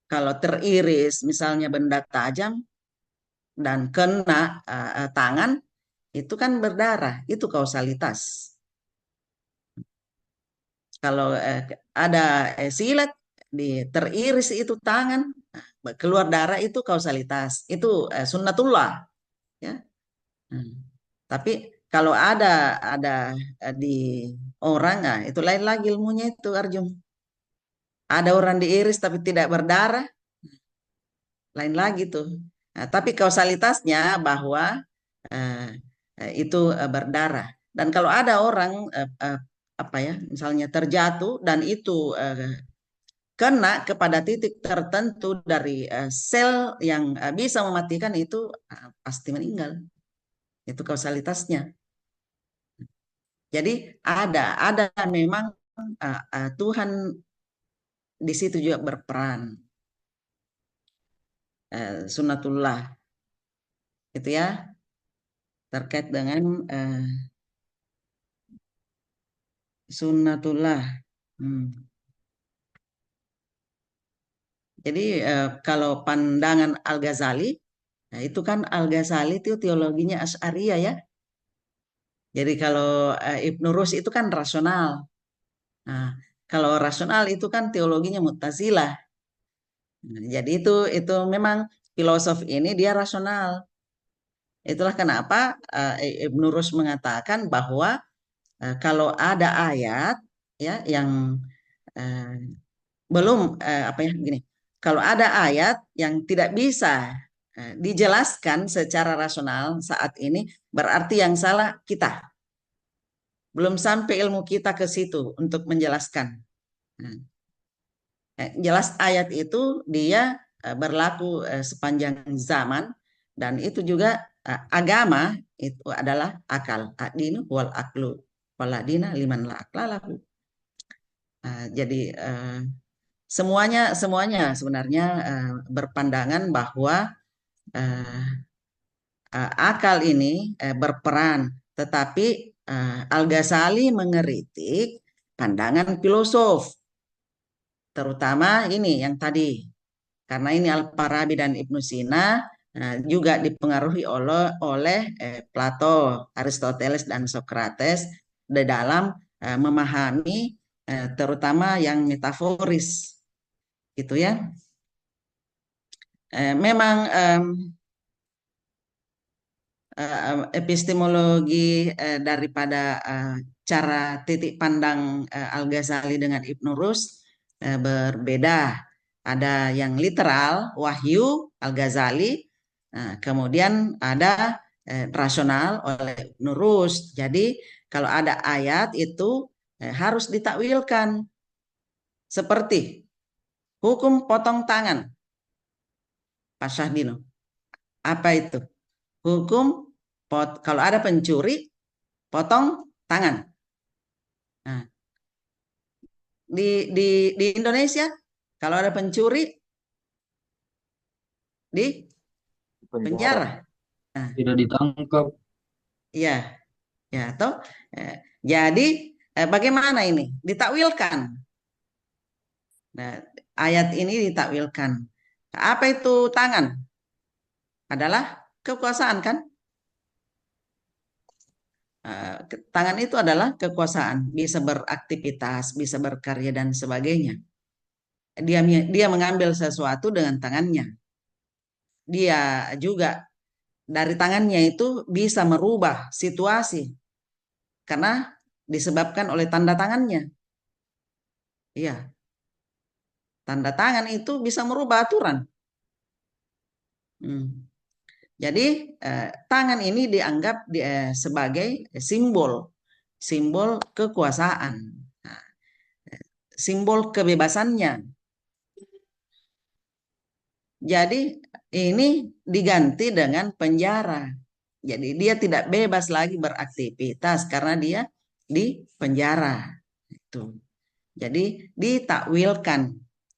kalau teriris misalnya benda tajam dan kena tangan, itu kan berdarah, itu kausalitas. Kalau ada silat teriris itu tangan, keluar darah, itu kausalitas, itu sunnatullah ya. Tapi kalau ada di orang, itu lain lagi ilmunya itu, Arjun. Ada orang diiris tapi tidak berdarah, lain lagi tuh. Nah, tapi kausalitasnya bahwa itu berdarah. Dan kalau ada orang misalnya terjatuh dan itu kena kepada titik tertentu dari sel yang bisa mematikan, itu pasti meninggal. Itu kausalitasnya. Jadi ada memang Tuhan di situ juga berperan. Sunnatullah itu ya, terkait dengan sunnatullah. Jadi kalau pandangan Al-Ghazali, nah itu kan Al-Ghazali itu teologinya Asy'ariyah ya. Jadi kalau Ibnu Rus itu kan rasional. Nah, kalau rasional itu kan teologinya Mu'tazilah. Nah, jadi itu memang filosof ini dia rasional. Itulah kenapa Ibnu Rus mengatakan bahwa kalau ada ayat ya yang belum apa ya gini, kalau ada ayat yang tidak bisa dijelaskan secara rasional saat ini, berarti yang salah kita. Belum sampai ilmu kita ke situ untuk menjelaskan. Nah, jelas ayat itu dia berlaku sepanjang zaman, dan itu juga agama itu adalah akal. Ad-dinu wal aklu waladina liman la akla lahu. Jadi semuanya sebenarnya berpandangan bahwa akal ini berperan, tetapi Al-Ghazali mengeritik pandangan filosof, terutama ini yang tadi, karena ini Al-Farabi dan Ibnu Sina juga dipengaruhi oleh Plato, Aristoteles, dan Socrates di dalam memahami terutama yang metaforis, gitu ya. Memang epistemologi daripada cara titik pandang Al-Ghazali dengan Ibnu Rus berbeda. Ada yang literal, wahyu Al-Ghazali, kemudian ada rasional oleh Ibnu Rus. Jadi kalau ada ayat itu harus ditakwilkan. Seperti hukum potong tangan. Pak Syahdino, apa itu? Hukum kalau ada pencuri potong tangan. Nah, di Indonesia kalau ada pencuri di penjara. Nah, Tidak ditangkap. ya, ya toh. Jadi bagaimana ini? Ditakwilkan. Nah, ayat ini ditakwilkan. Apa itu tangan? Adalah kekuasaan kan? Tangan itu adalah kekuasaan, bisa beraktivitas, bisa berkarya dan sebagainya. Dia mengambil sesuatu dengan tangannya. Dia juga dari tangannya itu bisa merubah situasi karena disebabkan oleh tanda tangannya. Iya. Tanda tangan itu bisa merubah aturan. Jadi tangan ini dianggap sebagai simbol kekuasaan, simbol kebebasannya. Jadi ini diganti dengan penjara. Jadi dia tidak bebas lagi beraktivitas karena dia di penjara. Itu. Jadi ditakwilkan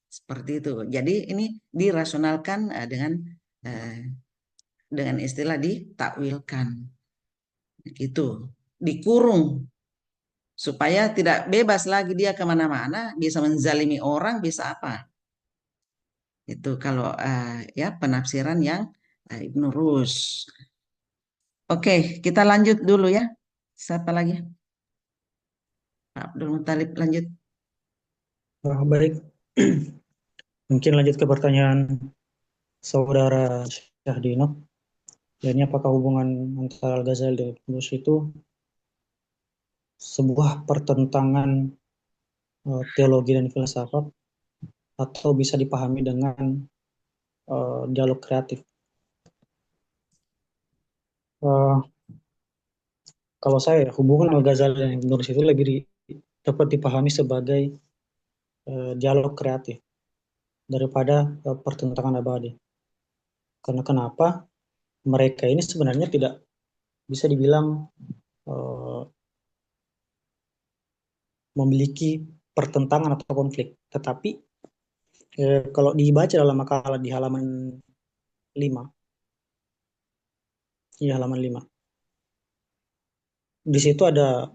seperti itu. Jadi ini dirasionalkan dengan istilah ditakwilkan. Gitu. Dikurung supaya tidak bebas lagi dia kemana-mana, bisa menzalimi orang, bisa apa. Itu kalau ya penafsiran yang Ibnu Rus. Oke, kita lanjut dulu ya. Siapa lagi? Pak Abdul Muthalib lanjut. Baik. Mungkin lanjut ke pertanyaan saudara Syahdino. Ini apakah hubungan antara Al-Ghazali dan Ibnu Rus itu sebuah pertentangan teologi dan filsafat atau bisa dipahami dengan dialog kreatif? Kalau saya, hubungan Al-Ghazali dan Ibnu Rus itu lebih dapat dipahami sebagai dialog kreatif daripada pertentangan abadi. Karena kenapa? Mereka ini sebenarnya tidak bisa dibilang memiliki pertentangan atau konflik. Tetapi kalau dibaca dalam makalah di halaman 5, halaman 5, di situ ada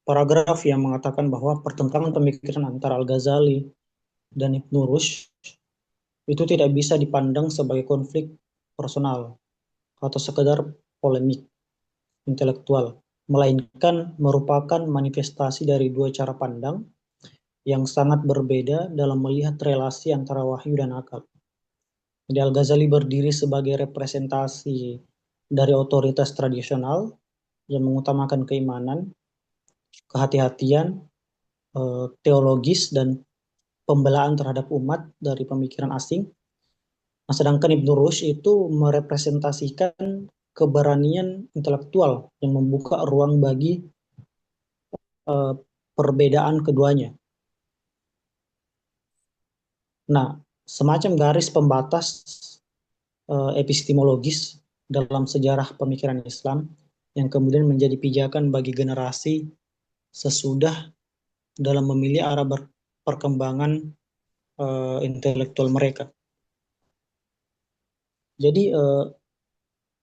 paragraf yang mengatakan bahwa pertentangan pemikiran antara Al-Ghazali dan Ibn Rushd itu tidak bisa dipandang sebagai konflik personal atau sekedar polemik intelektual, melainkan merupakan manifestasi dari dua cara pandang yang sangat berbeda dalam melihat relasi antara wahyu dan akal. Jadi Al-Ghazali berdiri sebagai representasi dari otoritas tradisional yang mengutamakan keimanan, kehati-hatian, teologis, dan pembelaan terhadap umat dari pemikiran asing. Nah, sedangkan Ibn Rushd itu merepresentasikan keberanian intelektual yang membuka ruang bagi perbedaan keduanya. Nah, semacam garis pembatas epistemologis dalam sejarah pemikiran Islam yang kemudian menjadi pijakan bagi generasi sesudah dalam memilih arah perkembangan intelektual mereka. Jadi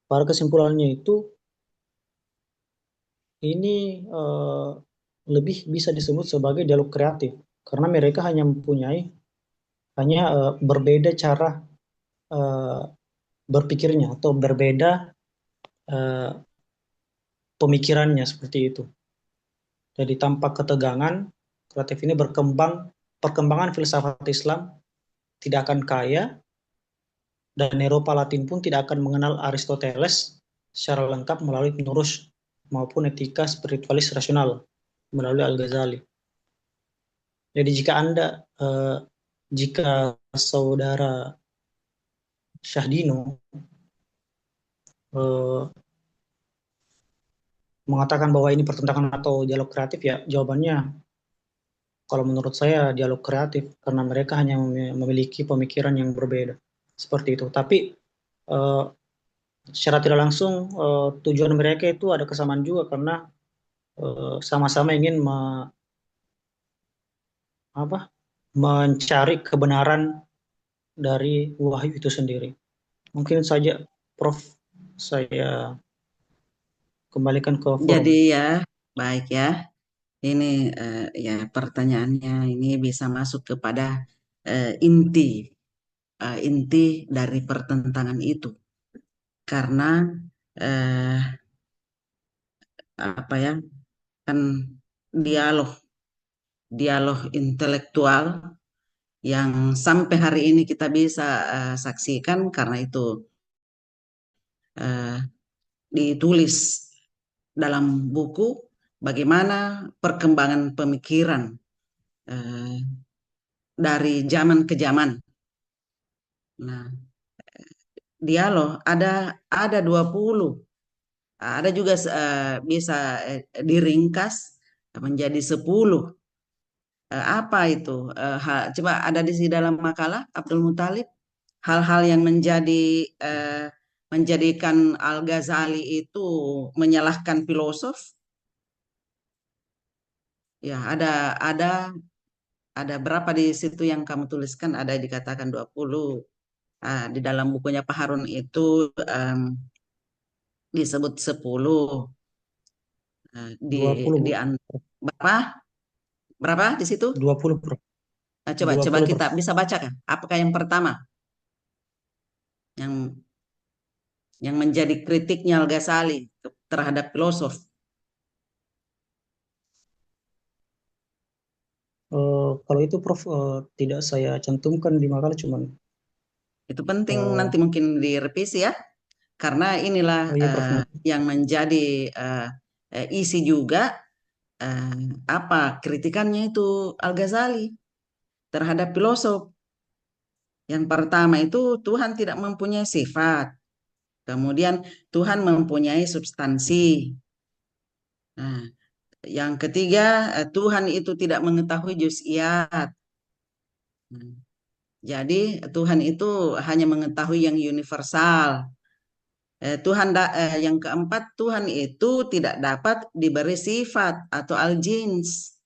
pada kesimpulannya itu ini lebih bisa disebut sebagai dialog kreatif karena mereka hanya mempunyai berbeda cara berpikirnya atau berbeda pemikirannya seperti itu. Jadi tanpa ketegangan, kreatif ini perkembangan filsafat Islam tidak akan kaya, dan Eropa Latin pun tidak akan mengenal Aristoteles secara lengkap melalui Ibn Rushd maupun etika spiritualis rasional melalui Al-Ghazali. Jadi jika saudara Syahdino mengatakan bahwa ini pertentangan atau dialog kreatif, ya jawabannya kalau menurut saya dialog kreatif karena mereka hanya memiliki pemikiran yang berbeda seperti itu. Tapi secara tidak langsung tujuan mereka itu ada kesamaan juga karena sama-sama ingin mencari kebenaran dari wahyu itu sendiri. Mungkin saja Prof, saya kembalikan ke forum. Jadi ya, baik ya. Ini ya pertanyaannya ini bisa masuk kepada inti dari pertentangan itu. Karena apa ya? Kan dialog intelektual yang sampai hari ini kita bisa saksikan karena itu ditulis dalam buku bagaimana perkembangan pemikiran dari zaman ke zaman. Nah, dialog ada 20. Ada juga bisa diringkas menjadi 10. Apa itu? Coba ada di dalam makalah Abdul Muthalib hal-hal yang menjadikan Al-Ghazali itu menyalahkan filosof. Ya, ada berapa di situ yang kamu tuliskan? Ada dikatakan 20. Di dalam bukunya Pak Harun itu disebut 10. 20. Berapa di situ? 20, Prof. Coba 20, kita Prof. bisa bacakan. Apakah yang pertama yang menjadi kritiknya Al-Ghazali terhadap filosof? Kalau itu Prof tidak saya cantumkan di makalah, cuman itu penting nanti mungkin direvisi ya, karena inilah Prof. yang menjadi isi juga apa kritikannya itu Al-Ghazali terhadap filosof. Yang pertama itu Tuhan tidak mempunyai sifat, kemudian Tuhan mempunyai substansi. Nah, yang ketiga Tuhan itu tidak mengetahui juz'iyat. Jadi Tuhan itu hanya mengetahui yang universal. Yang keempat, Tuhan itu tidak dapat diberi sifat atau al-jins.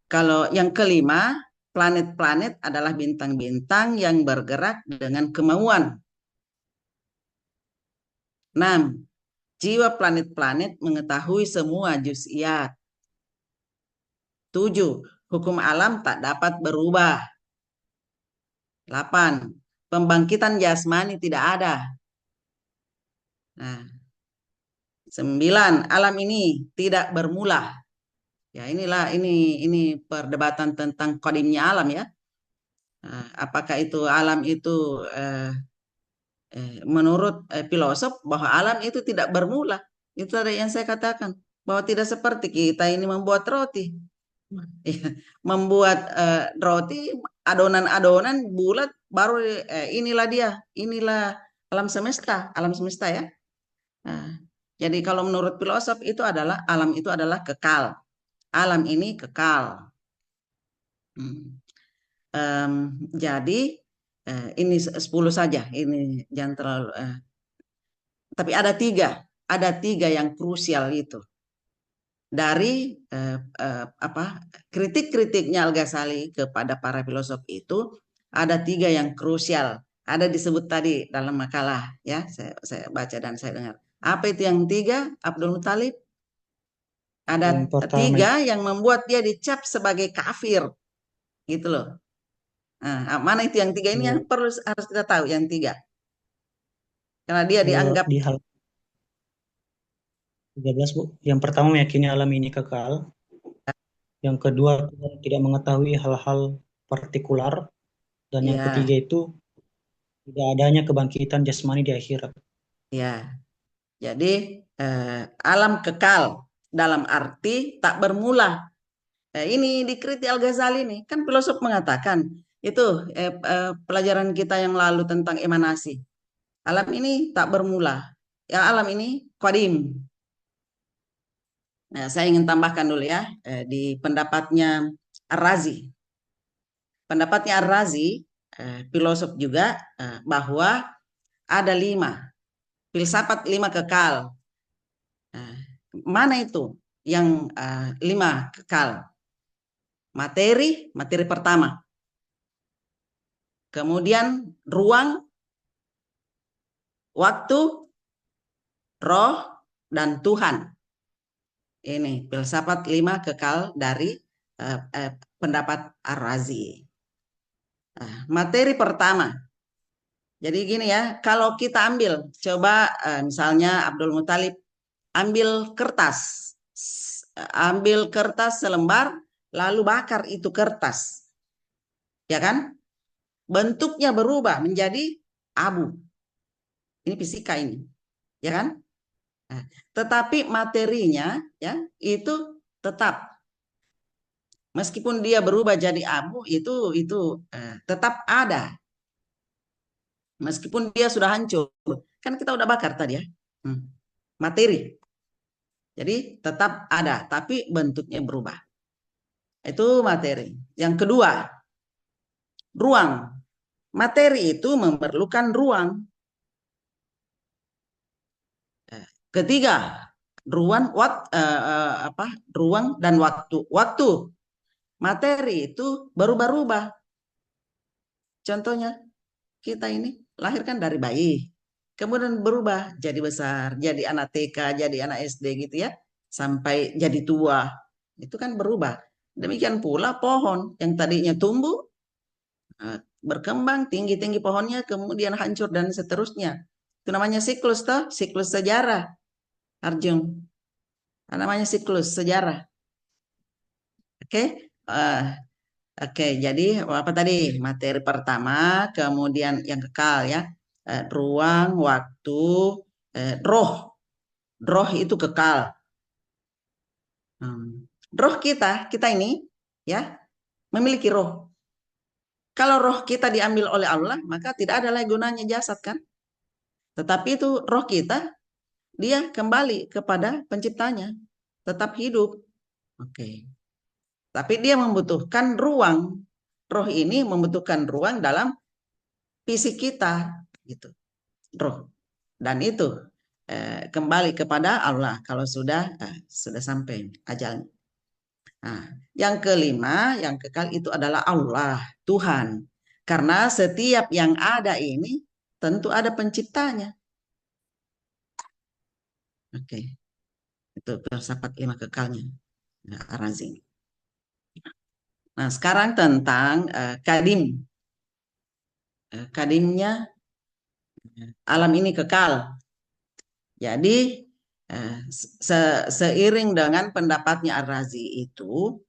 Kalau yang kelima, planet-planet adalah bintang-bintang yang bergerak dengan kemauan. 6. Jiwa planet-planet mengetahui semua juz'iyat. 7. Hukum alam tak dapat berubah. 8. Pembangkitan jasmani tidak ada. Nah, 9. Alam ini tidak bermula. Ya, ini perdebatan tentang kodimnya alam ya. Apakah itu alam itu menurut filosof bahwa alam itu tidak bermula. Itu ada yang saya katakan bahwa tidak seperti kita ini membuat roti. Membuat roti adonan-adonan bulat baru inilah alam semesta ya. Jadi kalau menurut filosof itu adalah alam itu adalah kekal. Alam ini kekal. Jadi ini 10 saja, ini jangan terlalu. Tapi ada tiga yang krusial itu. Dari kritik-kritiknya Al-Ghazali kepada para filosof itu ada 3 yang krusial. Ada disebut tadi dalam makalah ya, saya baca dan saya dengar. Apa itu yang 3, Abdul Muthalib? Ada 3 yang membuat dia dicap sebagai kafir, gitu loh. Nah, mana itu yang 3 ini yang harus kita tahu yang 3. Karena dia dianggap di hal 13, Bu. Yang pertama meyakini alam ini kekal. Yang kedua tidak mengetahui hal-hal partikular. Dan yang ketiga itu tidak adanya kebangkitan jasmani di akhirat. Ya. Jadi alam kekal dalam arti tak bermula. Ini dikritik Al-Ghazali nih. Kan filosof mengatakan itu pelajaran kita yang lalu tentang emanasi. Alam ini tak bermula. Ya, alam ini qadim. Nah, saya ingin tambahkan dulu ya di pendapatnya Ar-Razi. Pendapatnya Ar-Razi, filosof juga, bahwa ada 5 filsafat 5 kekal. Mana itu yang 5 kekal? Materi pertama. Kemudian ruang, waktu, roh, dan Tuhan. Ini filsafat 5 kekal dari pendapat Ar-Razi. Materi pertama. Jadi gini ya, kalau kita ambil, coba misalnya Abdul Muthalib ambil kertas selembar, lalu bakar itu kertas, ya kan? Bentuknya berubah menjadi abu. Ini fisika ini, ya kan? Tetapi materinya ya itu tetap, meskipun dia berubah jadi abu itu tetap ada. Meskipun dia sudah hancur, kan kita udah bakar tadi ya, materi. Jadi tetap ada, tapi bentuknya berubah. Itu materi. Yang kedua, ruang. Materi itu memerlukan ruang. Ketiga, ruang dan waktu. Waktu. Materi itu berubah-ubah. Contohnya, kita ini lahirkan dari bayi, kemudian berubah jadi besar, jadi anak TK, jadi anak SD gitu ya, sampai jadi tua. Itu kan berubah. Demikian pula pohon yang tadinya tumbuh, berkembang tinggi-tinggi pohonnya, kemudian hancur dan seterusnya. Itu namanya siklus toh, siklus sejarah. Arjun. Namanya siklus sejarah. Oke. Oke, jadi apa tadi? Materi pertama, kemudian yang kekal ya. Ruang, waktu, roh. Roh itu kekal. Roh kita ini ya memiliki roh. Kalau roh kita diambil oleh Allah, maka tidak ada lagi gunanya jasad kan? Tetapi itu roh kita, dia kembali kepada penciptanya, tetap hidup. Oke. Tapi dia membutuhkan ruang. Roh ini membutuhkan ruang dalam fisik kita gitu. roh. Dan itu kembali kepada Allah kalau sudah sampai ajalnya. Nah, yang kelima, yang kekal itu adalah Allah, Tuhan. Karena setiap yang ada ini tentu ada penciptanya. Oke, itu filsafat 5 kekalnya, Ar-Razi. Nah, sekarang tentang kadim. Kadimnya alam ini kekal. Jadi seiring dengan pendapatnya Ar-Razi itu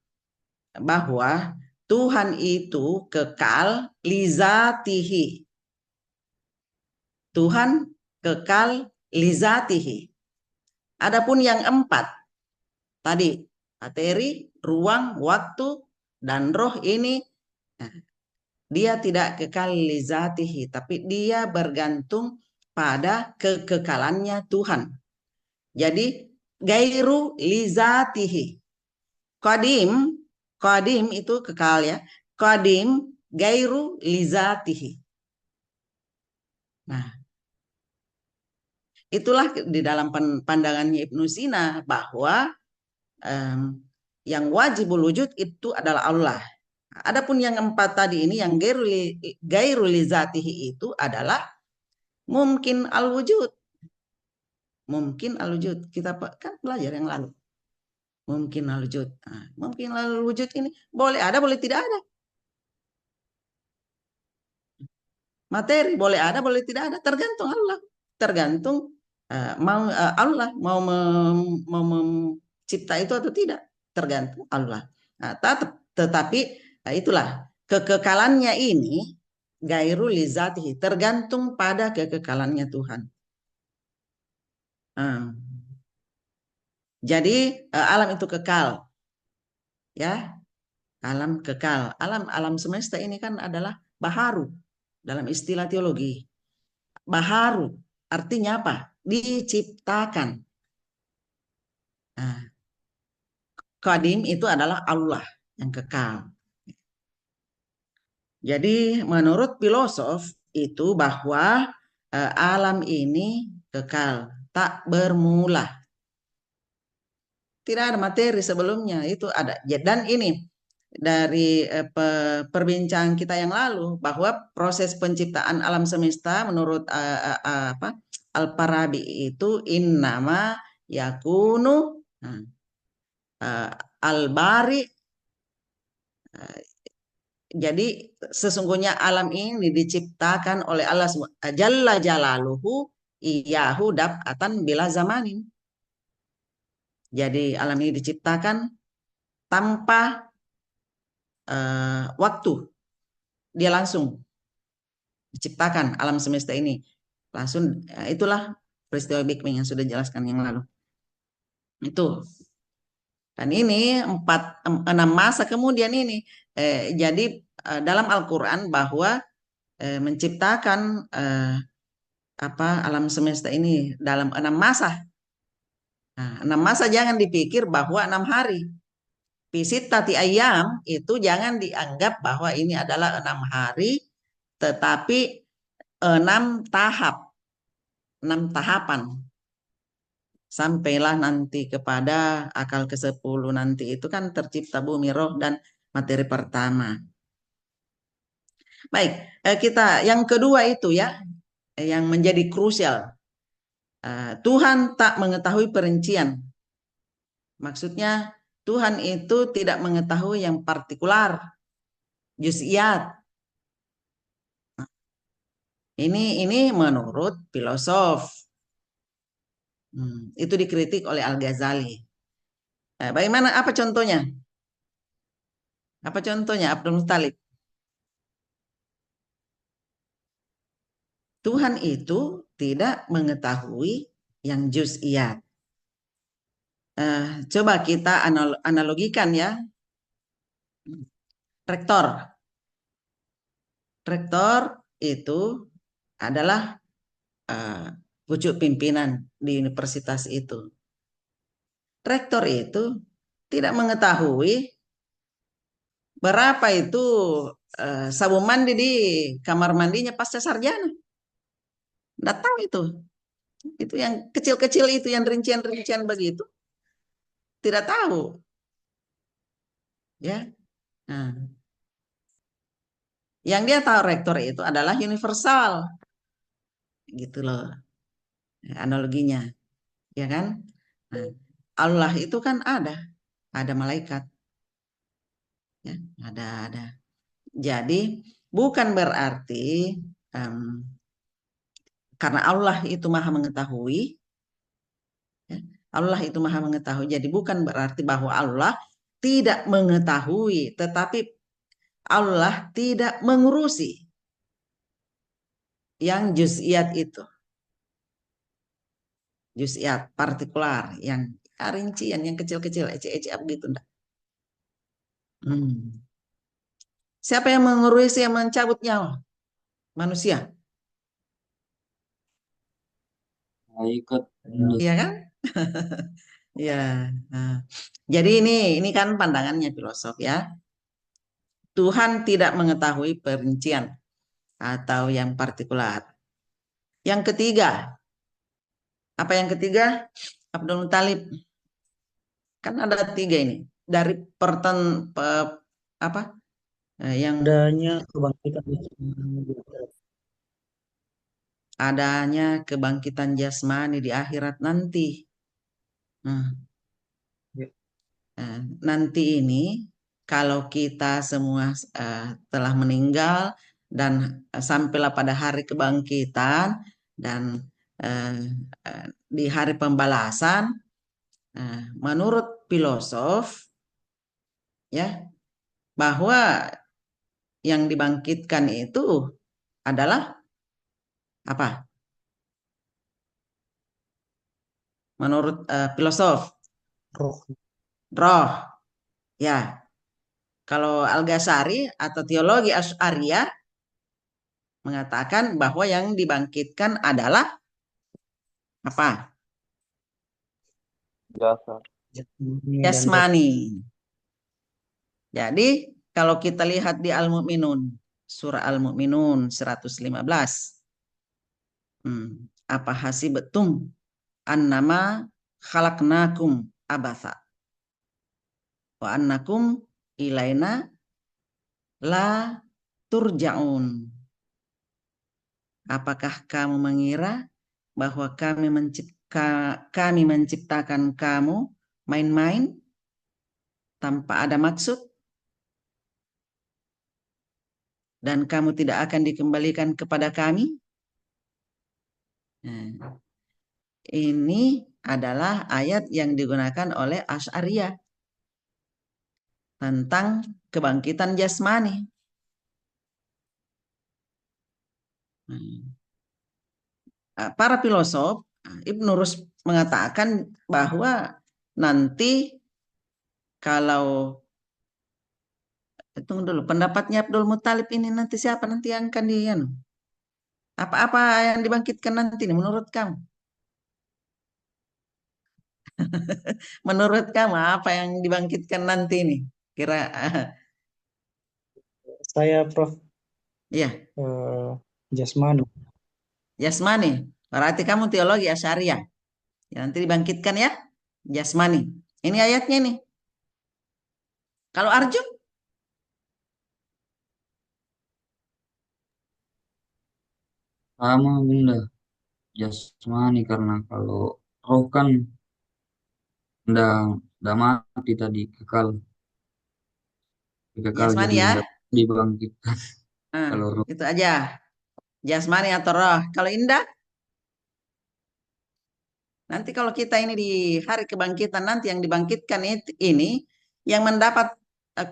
bahwa Tuhan itu kekal lizatihi. Tuhan kekal lizatihi. Adapun yang 4 tadi, materi, ruang, waktu, dan roh ini dia tidak kekal lizatihi, tapi dia bergantung pada kekekalannya Tuhan. Jadi gairu lizatihi. Qadim itu kekal ya. Qadim gairu lizatihi. Nah, itulah di dalam pandangannya Ibnu Sina bahwa yang wajibul wujud itu adalah Allah. Adapun yang 4 tadi ini yang gairu lizatihi itu adalah mungkin al-wujud. Mungkin al-wujud. Kita kan belajar yang lalu. Mungkin al-wujud. Nah, mungkin al-wujud ini boleh ada, boleh tidak ada. Materi boleh ada, boleh tidak ada. Tergantung Allah. Tergantung mau Allah mau mencipta itu atau tidak. Tergantung Allah. Nah, tetapi itulah kekekalannya ini gairu lizatihi. Tergantung pada kekekalannya Tuhan. Jadi alam itu kekal. Ya. Alam kekal. Alam semesta ini kan adalah baharu dalam istilah teologi. Baharu artinya apa? Diciptakan. Nah, qadim itu adalah Allah yang kekal. Jadi menurut filosof itu bahwa alam ini kekal, tak bermula. Tidak ada materi sebelumnya, itu ada. Dan ini dari perbincangan kita yang lalu bahwa proses penciptaan alam semesta menurut Al-Farabi itu innama yakunu al-bari. Jadi sesungguhnya alam ini diciptakan oleh Allah Jalla Jalaluhu iyahu dab'atan bila zamanin. Jadi alam ini diciptakan tanpa waktu. Dia langsung diciptakan alam semesta ini. Langsung itulah peristiwa Big Bang yang sudah dijelaskan yang lalu. Itu. Dan ini 6 masa kemudian ini. Jadi dalam Al-Quran bahwa menciptakan alam semesta ini dalam 6 masa. Nah, 6 masa jangan dipikir bahwa 6 hari. Fisit tati ayam itu jangan dianggap bahwa ini adalah 6 hari, tetapi 6 tahap, 6 tahapan. Sampailah nanti kepada akal ke-10 nanti itu kan tercipta bumi, roh, dan materi pertama. Baik, kita yang kedua itu ya, yang menjadi krusial. Tuhan tak mengetahui perincian. Maksudnya Tuhan itu tidak mengetahui yang partikular, juz'iyat. Ini menurut filosof. Itu dikritik oleh Al-Ghazali. Bagaimana? Apa contohnya? Apa contohnya Abdul Muttalib? Tuhan itu tidak mengetahui yang juz'iyat. Coba kita analogikan ya. Rektor itu adalah pucuk pimpinan di universitas itu. Rektor itu tidak mengetahui berapa itu sabun mandi di kamar mandinya pasca sarjana. Nggak tahu itu. Itu yang kecil-kecil itu, yang rincian-rincian begitu. Tidak tahu. Ya. Nah, yang dia tahu rektor itu adalah universal. Gitu loh. Analoginya. Ya kan? Nah, Allah itu kan ada malaikat. Ya, ada. Jadi bukan berarti karena Allah itu maha mengetahui, ya, Allah itu maha mengetahui. Jadi bukan berarti bahwa Allah tidak mengetahui, tetapi Allah tidak mengurusi yang juz'iyat itu. Juz'iyat, partikular, yang rincian, yang kecil-kecil, ece-ece begitu. Enggak. Siapa yang mengurusi, yang mencabut nyawa? Manusia. Malaikat. Iya kan? Ya. Nah. Jadi ini kan pandangannya filosof ya. Tuhan tidak mengetahui perincian atau yang partikular. Yang ketiga, apa yang ketiga? Abdul Muthalib. Kan ada 3 ini. Dari apa? Yang Adanya kebangkitan adanya kebangkitan jasmani di akhirat nanti. Nanti ini kalau kita semua telah meninggal dan sampailah pada hari kebangkitan dan di hari pembalasan, menurut filosof ya bahwa yang dibangkitkan itu adalah apa? Menurut filosof roh. Ya. Kalau Al-Ghazali atau teologi Asy'ariyah mengatakan bahwa yang dibangkitkan adalah apa? Jasmani. Jadi kalau kita lihat di Al-Mu'minun, surah Al-Mu'minun 115. Apa hasibatum annama khalaqnakum abatha wa annakum ilaina la turja'un. Apakah kamu mengira bahwa kami menciptakan kamu main-main tanpa ada maksud dan kamu tidak akan dikembalikan kepada kami? Nah, ini adalah ayat yang digunakan oleh Asy'ariyah tentang kebangkitan jasmani. Para filosof, Ibnu Rushd mengatakan bahwa nanti kalau tunggu dulu, pendapatnya Abdul Muthalib ini nanti siapa nanti yang akan apa-apa yang dibangkitkan nanti nih menurut kamu? Menurut kamu apa yang dibangkitkan nanti nih? Kira saya Prof. Ya. Jasmani. Jasmani. Berarti kamu teologi Asy'ariyah. Ya, nanti dibangkitkan ya. Jasmani. Ini ayatnya nih. Kalau Arjun? Sama bunda, jasmani, karena kalau roh kan ndak mati tadi, kekal Jasmani jadi ya. ndak dibangkitkan. Kalau roh Itu aja. Jasmani atau roh. Kalau Indah? Nanti kalau kita ini di hari kebangkitan nanti yang dibangkitkan ini yang mendapat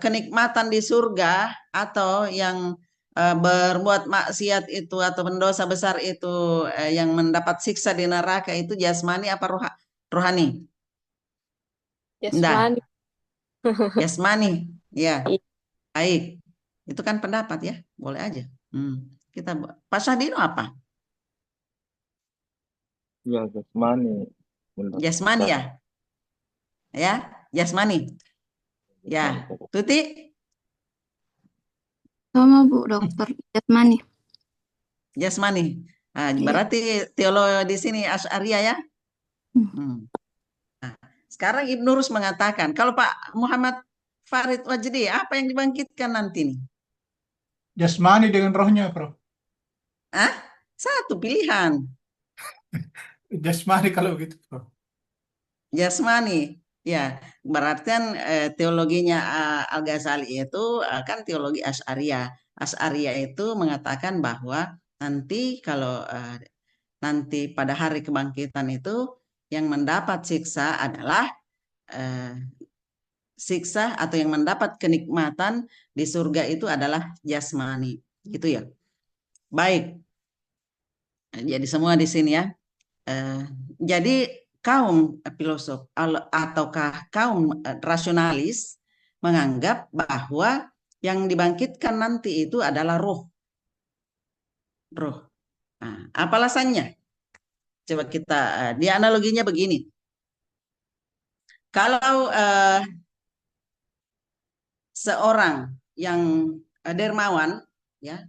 kenikmatan di surga atau yang berbuat maksiat itu atau pendosa besar itu yang mendapat siksa di neraka itu jasmani apa rohani? Jasmani. Jasmani. Ya. Baik. Itu kan pendapat ya. Boleh aja. Kita Pak Sahdino apa? Ya, jasmani. Jasmani ya? Ya, jasmani. Ya, Tuti? Sama Bu Dokter, jasmani. Jasmani. Nah, Oke. berarti teologi di sini Asy'ariyah ya. Hmm. Nah, sekarang Ibnu Rus mengatakan, kalau Pak Muhammad Farid Wajdi, apa yang dibangkitkan nanti nih? Jasmani dengan rohnya, Prof. Ah, satu pilihan, Jasmani kalau gitu, Prof. jasmani. Ya, berarti kan teologinya Al-Ghazali itu kan teologi Asy'ariyah. Asy'ariyah itu mengatakan bahwa nanti kalau nanti pada hari kebangkitan itu yang mendapat siksa adalah siksa atau yang mendapat kenikmatan di surga itu adalah jasmani, gitu ya. Baik, jadi semua di sini ya. Jadi kaum filosof ataukah kaum rasionalis menganggap bahwa yang dibangkitkan nanti itu adalah roh. Roh. Nah, apa alasannya? Coba kita dia analoginya begini. Kalau seorang yang dermawan, ya,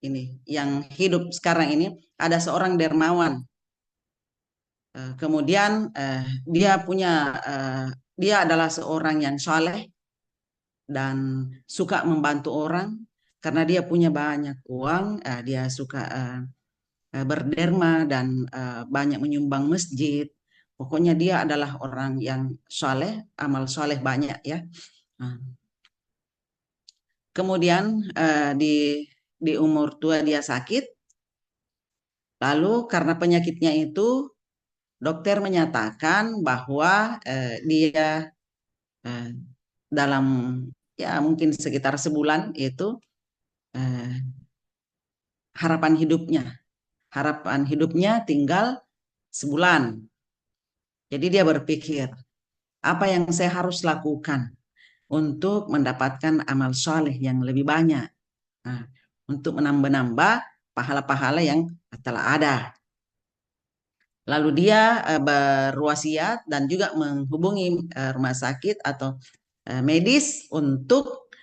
ini yang hidup sekarang ini ada seorang dermawan. Kemudian dia adalah seorang yang saleh dan suka membantu orang karena dia punya banyak uang. Dia suka berderma dan banyak menyumbang masjid. Pokoknya dia adalah orang yang saleh, amal saleh banyak ya. Kemudian di umur tua dia sakit, lalu karena penyakitnya itu dokter menyatakan bahwa dia dalam ya mungkin sekitar sebulan itu harapan hidupnya tinggal sebulan. Jadi dia berpikir, apa yang saya harus lakukan untuk mendapatkan amal soleh yang lebih banyak, untuk menambah-nambah pahala-pahala yang telah ada. Lalu dia berwasiat dan juga menghubungi rumah sakit atau medis untuk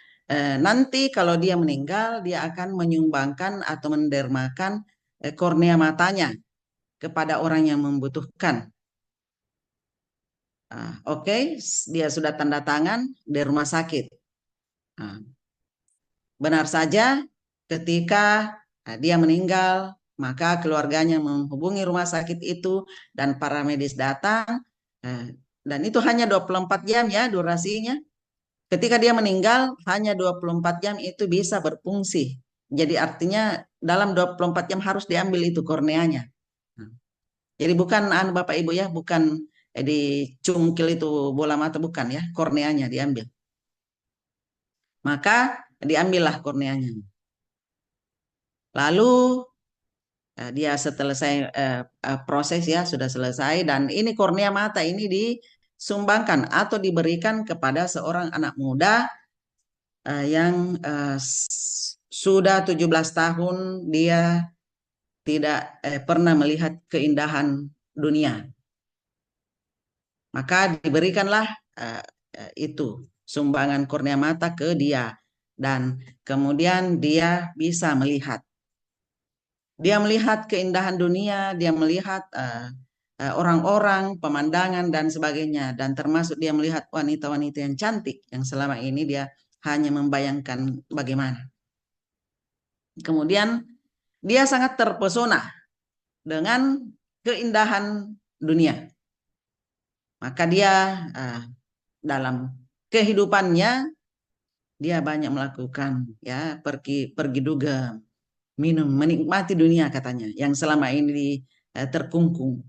nanti kalau dia meninggal dia akan menyumbangkan atau mendermakan kornea matanya kepada orang yang membutuhkan. Oke, dia sudah tanda tangan di rumah sakit. Benar saja ketika dia meninggal, maka keluarganya menghubungi rumah sakit itu dan para medis datang, dan itu hanya 24 jam ya durasinya. Ketika dia meninggal hanya 24 jam itu bisa berfungsi. Jadi artinya dalam 24 jam harus diambil itu korneanya. Jadi bukan Bapak Ibu ya, bukan dicungkil itu bola mata, bukan ya, korneanya diambil. Maka diambillah korneanya. Lalu dia setelah proses ya sudah selesai dan ini kornea mata ini disumbangkan atau diberikan kepada seorang anak muda yang sudah 17 tahun dia tidak pernah melihat keindahan dunia. Maka diberikanlah itu sumbangan kornea mata ke dia dan kemudian dia bisa melihat. Dia melihat keindahan dunia, dia melihat orang-orang, pemandangan dan sebagainya, dan termasuk dia melihat wanita-wanita yang cantik yang selama ini dia hanya membayangkan bagaimana. Kemudian dia sangat terpesona dengan keindahan dunia. Maka dia dalam kehidupannya dia banyak melakukan ya pergi dugem, minum, menikmati dunia katanya yang selama ini terkungkung.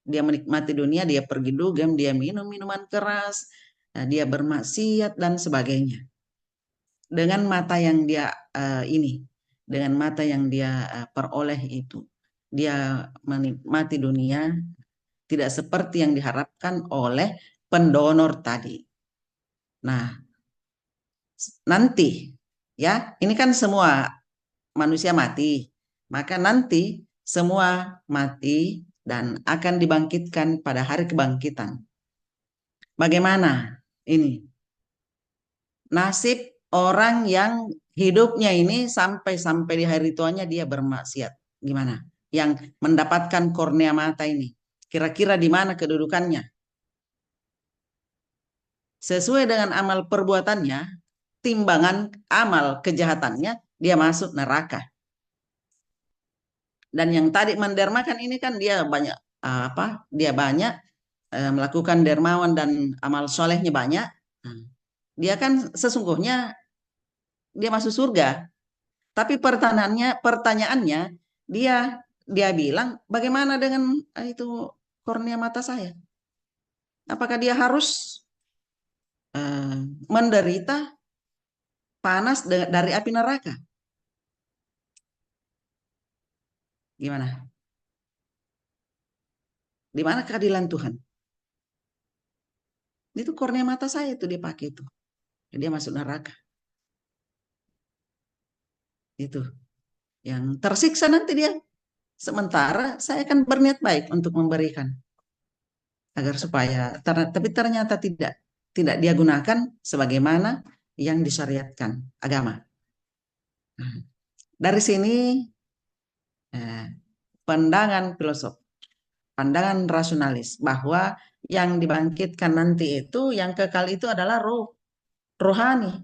Dia menikmati dunia, dia pergi dugem, dia minum minuman keras, dia bermaksiat dan sebagainya. Dengan mata yang dia dengan mata yang dia peroleh itu, dia menikmati dunia tidak seperti yang diharapkan oleh pendonor tadi. Nah, nanti ya, ini kan semua manusia mati, maka nanti semua mati dan akan dibangkitkan pada hari kebangkitan. Bagaimana ini nasib orang yang hidupnya ini sampai di hari tuanya dia bermaksiat? Gimana? yang mendapatkan kornea mata ini? Kira-kira di mana kedudukannya? Sesuai dengan amal perbuatannya, timbangan amal kejahatannya, dia masuk neraka. Dan yang tadi mendermakan ini kan dia banyak Dia banyak melakukan dermawan dan amal solehnya banyak. Dia kan sesungguhnya dia masuk surga. Tapi pertanyaannya dia bilang bagaimana dengan itu kornea mata saya? Apakah dia harus menderita panas dari api neraka? Gimana? Di mana keadilan Tuhan? Itu kornea mata saya itu dia pakai itu. Dia masuk neraka. Itu yang tersiksa nanti dia. Sementara saya kan berniat baik untuk memberikan agar supaya tapi ternyata tidak dia gunakan sebagaimana yang disyariatkan agama. Dari sini pandangan filosof, pandangan rasionalis bahwa yang dibangkitkan nanti itu, yang kekal itu adalah rohani.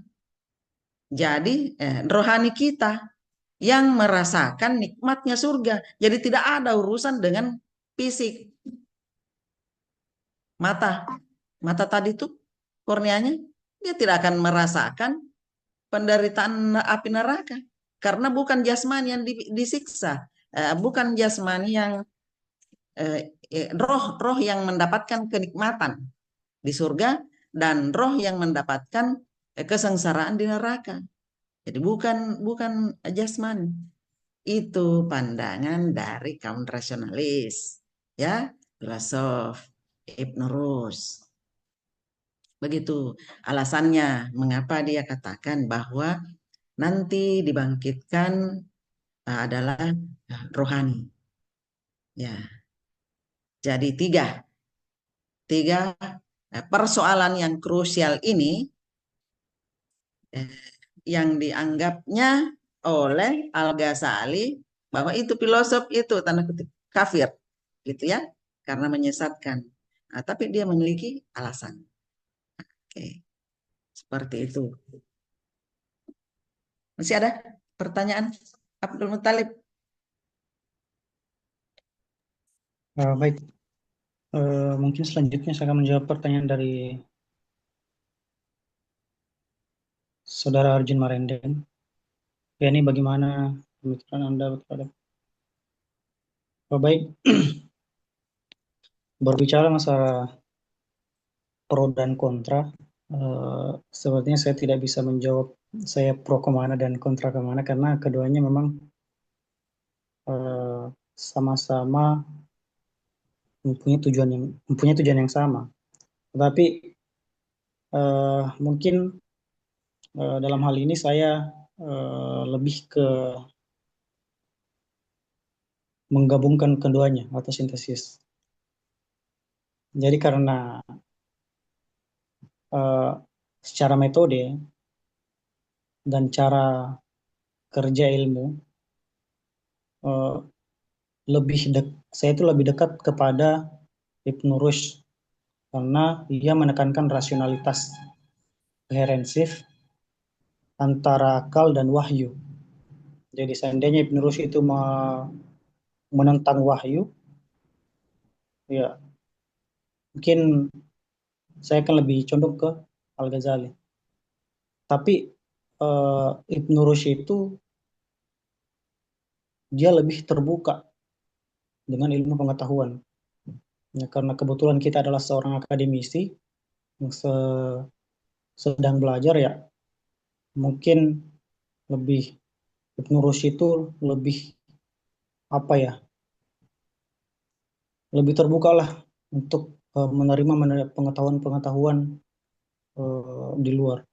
Jadi rohani kita yang merasakan nikmatnya surga. Jadi tidak ada urusan dengan fisik. Mata tadi itu korneanya, dia tidak akan merasakan penderitaan api neraka. Karena bukan jasmani yang disiksa. Bukan jasmani yang roh yang mendapatkan kenikmatan di surga dan roh yang mendapatkan kesengsaraan di neraka. Jadi bukan jasmani. Itu pandangan dari kaum rasionalis, ya, filosof Ibn Rus. Begitu alasannya mengapa dia katakan bahwa nanti dibangkitkan adalah rohani. Ya. Jadi tiga persoalan yang krusial ini yang dianggapnya oleh Al-Ghazali bahwa itu filosof itu tanda kutip kafir, gitu ya, karena menyesatkan. Tapi dia memiliki alasan. Oke, seperti itu. Masih ada pertanyaan, Abdul Muthalib? Baik, mungkin selanjutnya saya akan menjawab pertanyaan dari Saudara Arjun Marenden. Ya, ini bagaimana pemikiran Anda terhadap baik. Berbicara masalah pro dan kontra, sepertinya saya tidak bisa menjawab saya pro kemana dan kontra kemana, karena keduanya memang sama-sama mempunyai tujuan yang sama. Tetapi mungkin dalam hal ini saya lebih ke menggabungkan keduanya atau sintesis. Jadi karena secara metode dan cara kerja ilmu saya itu lebih dekat kepada Ibn Rushd karena dia menekankan rasionalitas koherensif antara akal dan wahyu. Jadi seandainya Ibn Rushd itu menentang wahyu, ya mungkin saya akan lebih condong ke Al-Ghazali. Tapi Ibn Rushd itu dia lebih terbuka dengan ilmu pengetahuan. Ya, karena kebetulan kita adalah seorang akademisi yang sedang belajar, ya mungkin lebih Ibn Rushd itu lebih lebih terbuka lah untuk menerima pengetahuan-pengetahuan di luar.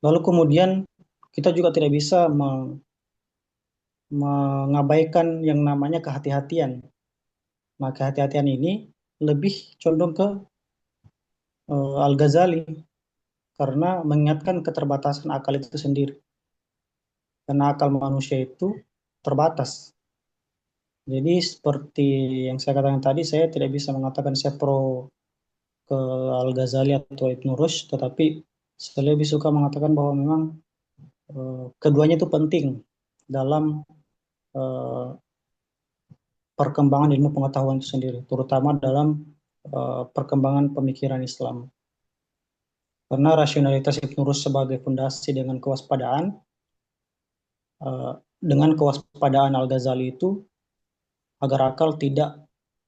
Lalu kemudian kita juga tidak bisa mengabaikan yang namanya kehati-hatian. Nah, kehati-hatian ini lebih condong ke Al-Ghazali karena mengingatkan keterbatasan akal itu sendiri. Karena akal manusia itu terbatas. Jadi seperti yang saya katakan tadi, saya tidak bisa mengatakan saya pro ke Al-Ghazali atau Ibn Rushd, tetapi saya lebih suka mengatakan bahwa memang keduanya itu penting dalam perkembangan ilmu pengetahuan itu sendiri, terutama dalam perkembangan pemikiran Islam. Karena rasionalitas Ibn Rushd sebagai fondasi dengan kewaspadaan Al-Ghazali itu agar akal tidak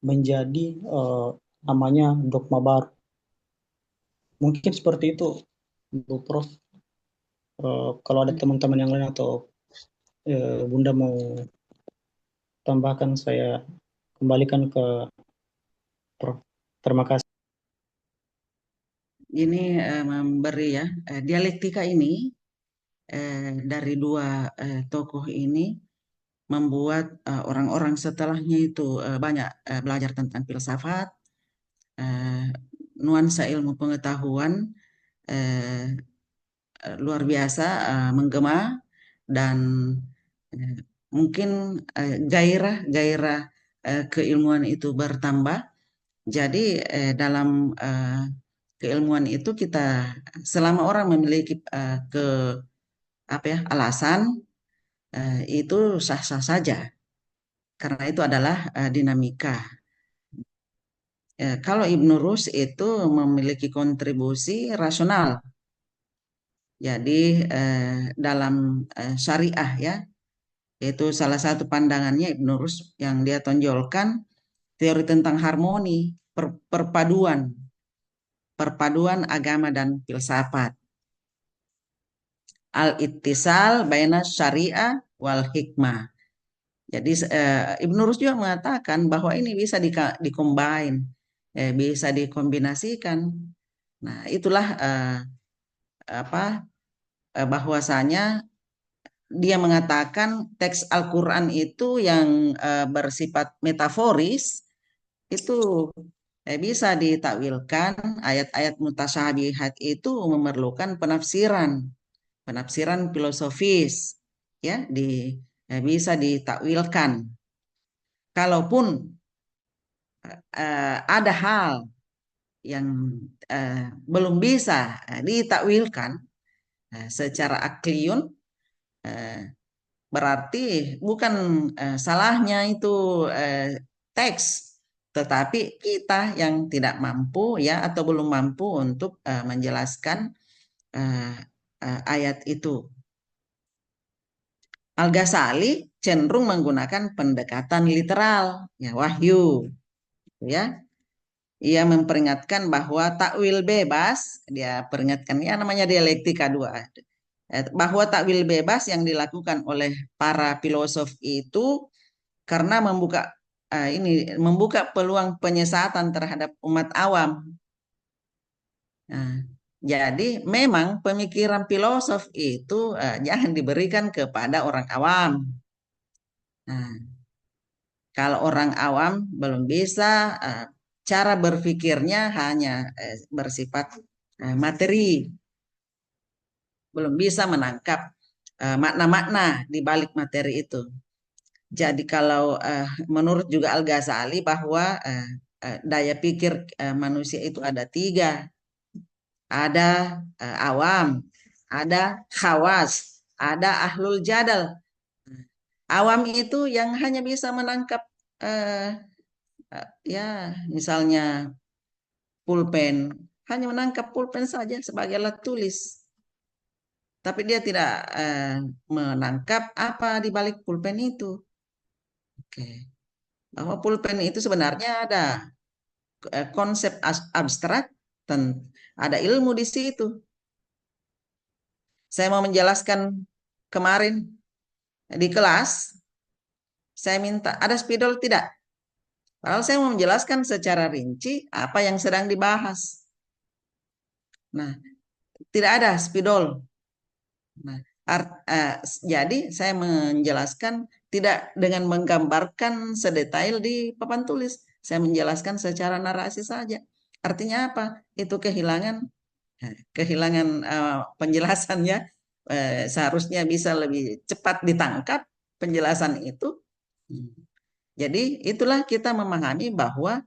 menjadi namanya dogma baru. Mungkin seperti itu, Bu Prof. Kalau ada teman-teman yang lain atau Bunda mau tambahkan, saya kembalikan ke Prof. Terima kasih. Ini memberi ya dialektika ini dari dua tokoh ini membuat orang-orang setelahnya itu banyak belajar tentang filsafat, nuansa ilmu pengetahuan luar biasa menggema, dan mungkin gairah keilmuan itu bertambah. Jadi dalam keilmuan itu kita, selama orang memiliki alasan, itu sah-sah saja, karena itu adalah dinamika. Kalau Ibn Rushd itu memiliki kontribusi rasional. Jadi dalam syariah ya, itu salah satu pandangannya Ibn Rushd yang dia tonjolkan teori tentang harmoni, perpaduan agama dan filsafat. Al-ittisal baina syariah wal hikmah. Jadi Ibn Rushd juga mengatakan bahwa ini bisa dikombin, bisa dikombinasikan. Nah, itulah bahwasanya dia mengatakan teks Al-Quran itu yang bersifat metaforis itu bisa ditakwilkan. Ayat-ayat mutasyabihat itu memerlukan penafsiran filosofis, ya, bisa ditakwilkan. Kalaupun ada hal yang belum bisa ditakwilkan secara akliyun, berarti bukan salahnya itu teks, tetapi kita yang tidak mampu ya, atau belum mampu untuk menjelaskan ayat itu. Al-Ghazali cenderung menggunakan pendekatan literal, ya, wahyu, ya. Ia memperingatkan bahwa takwil bebas, dia peringatkan ya, namanya dialektika dua, bahwa takwil bebas yang dilakukan oleh para filosof itu karena membuka peluang penyesatan terhadap umat awam. Nah, jadi memang pemikiran filosof itu jangan diberikan kepada orang awam. Nah, kalau orang awam belum bisa, cara berpikirnya hanya bersifat materi, belum bisa menangkap makna-makna di balik materi itu. Jadi kalau menurut juga Al-Ghazali bahwa daya pikir manusia itu ada 3. Ada awam, ada khawas, ada ahlul jadal. Awam itu yang hanya bisa menangkap ya, misalnya pulpen, hanya menangkap pulpen saja sebagai alat tulis, tapi dia tidak menangkap apa di balik pulpen itu. Oke. Bahwa pulpen itu sebenarnya ada konsep abstrak, ada ilmu di situ. Saya mau menjelaskan kemarin di kelas, saya minta ada spidol tidak? Padahal saya mau menjelaskan secara rinci apa yang sedang dibahas. Nah, tidak ada spidol. Nah, jadi saya menjelaskan tidak dengan menggambarkan sedetail di papan tulis. Saya menjelaskan secara narasi saja. Artinya apa? Itu kehilangan penjelasannya. Seharusnya bisa lebih cepat ditangkap penjelasan itu. Jadi itulah kita memahami bahwa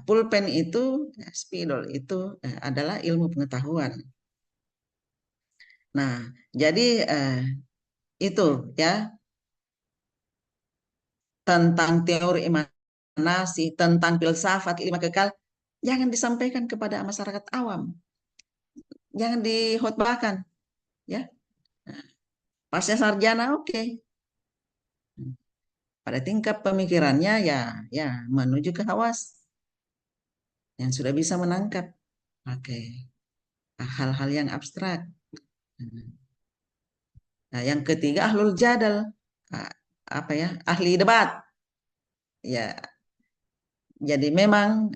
pulpen itu, spidol itu adalah ilmu pengetahuan. Nah, jadi itu ya tentang teori emanasi, tentang filsafat lima kekal, jangan disampaikan kepada masyarakat awam, jangan dihotbahkan, ya. Pasca sarjana oke. Pada tingkat pemikirannya ya menuju ke hawas yang sudah bisa menangkap hal-hal yang abstrak. Nah, yang ketiga ahlul jadal, ahli debat. Ya, jadi memang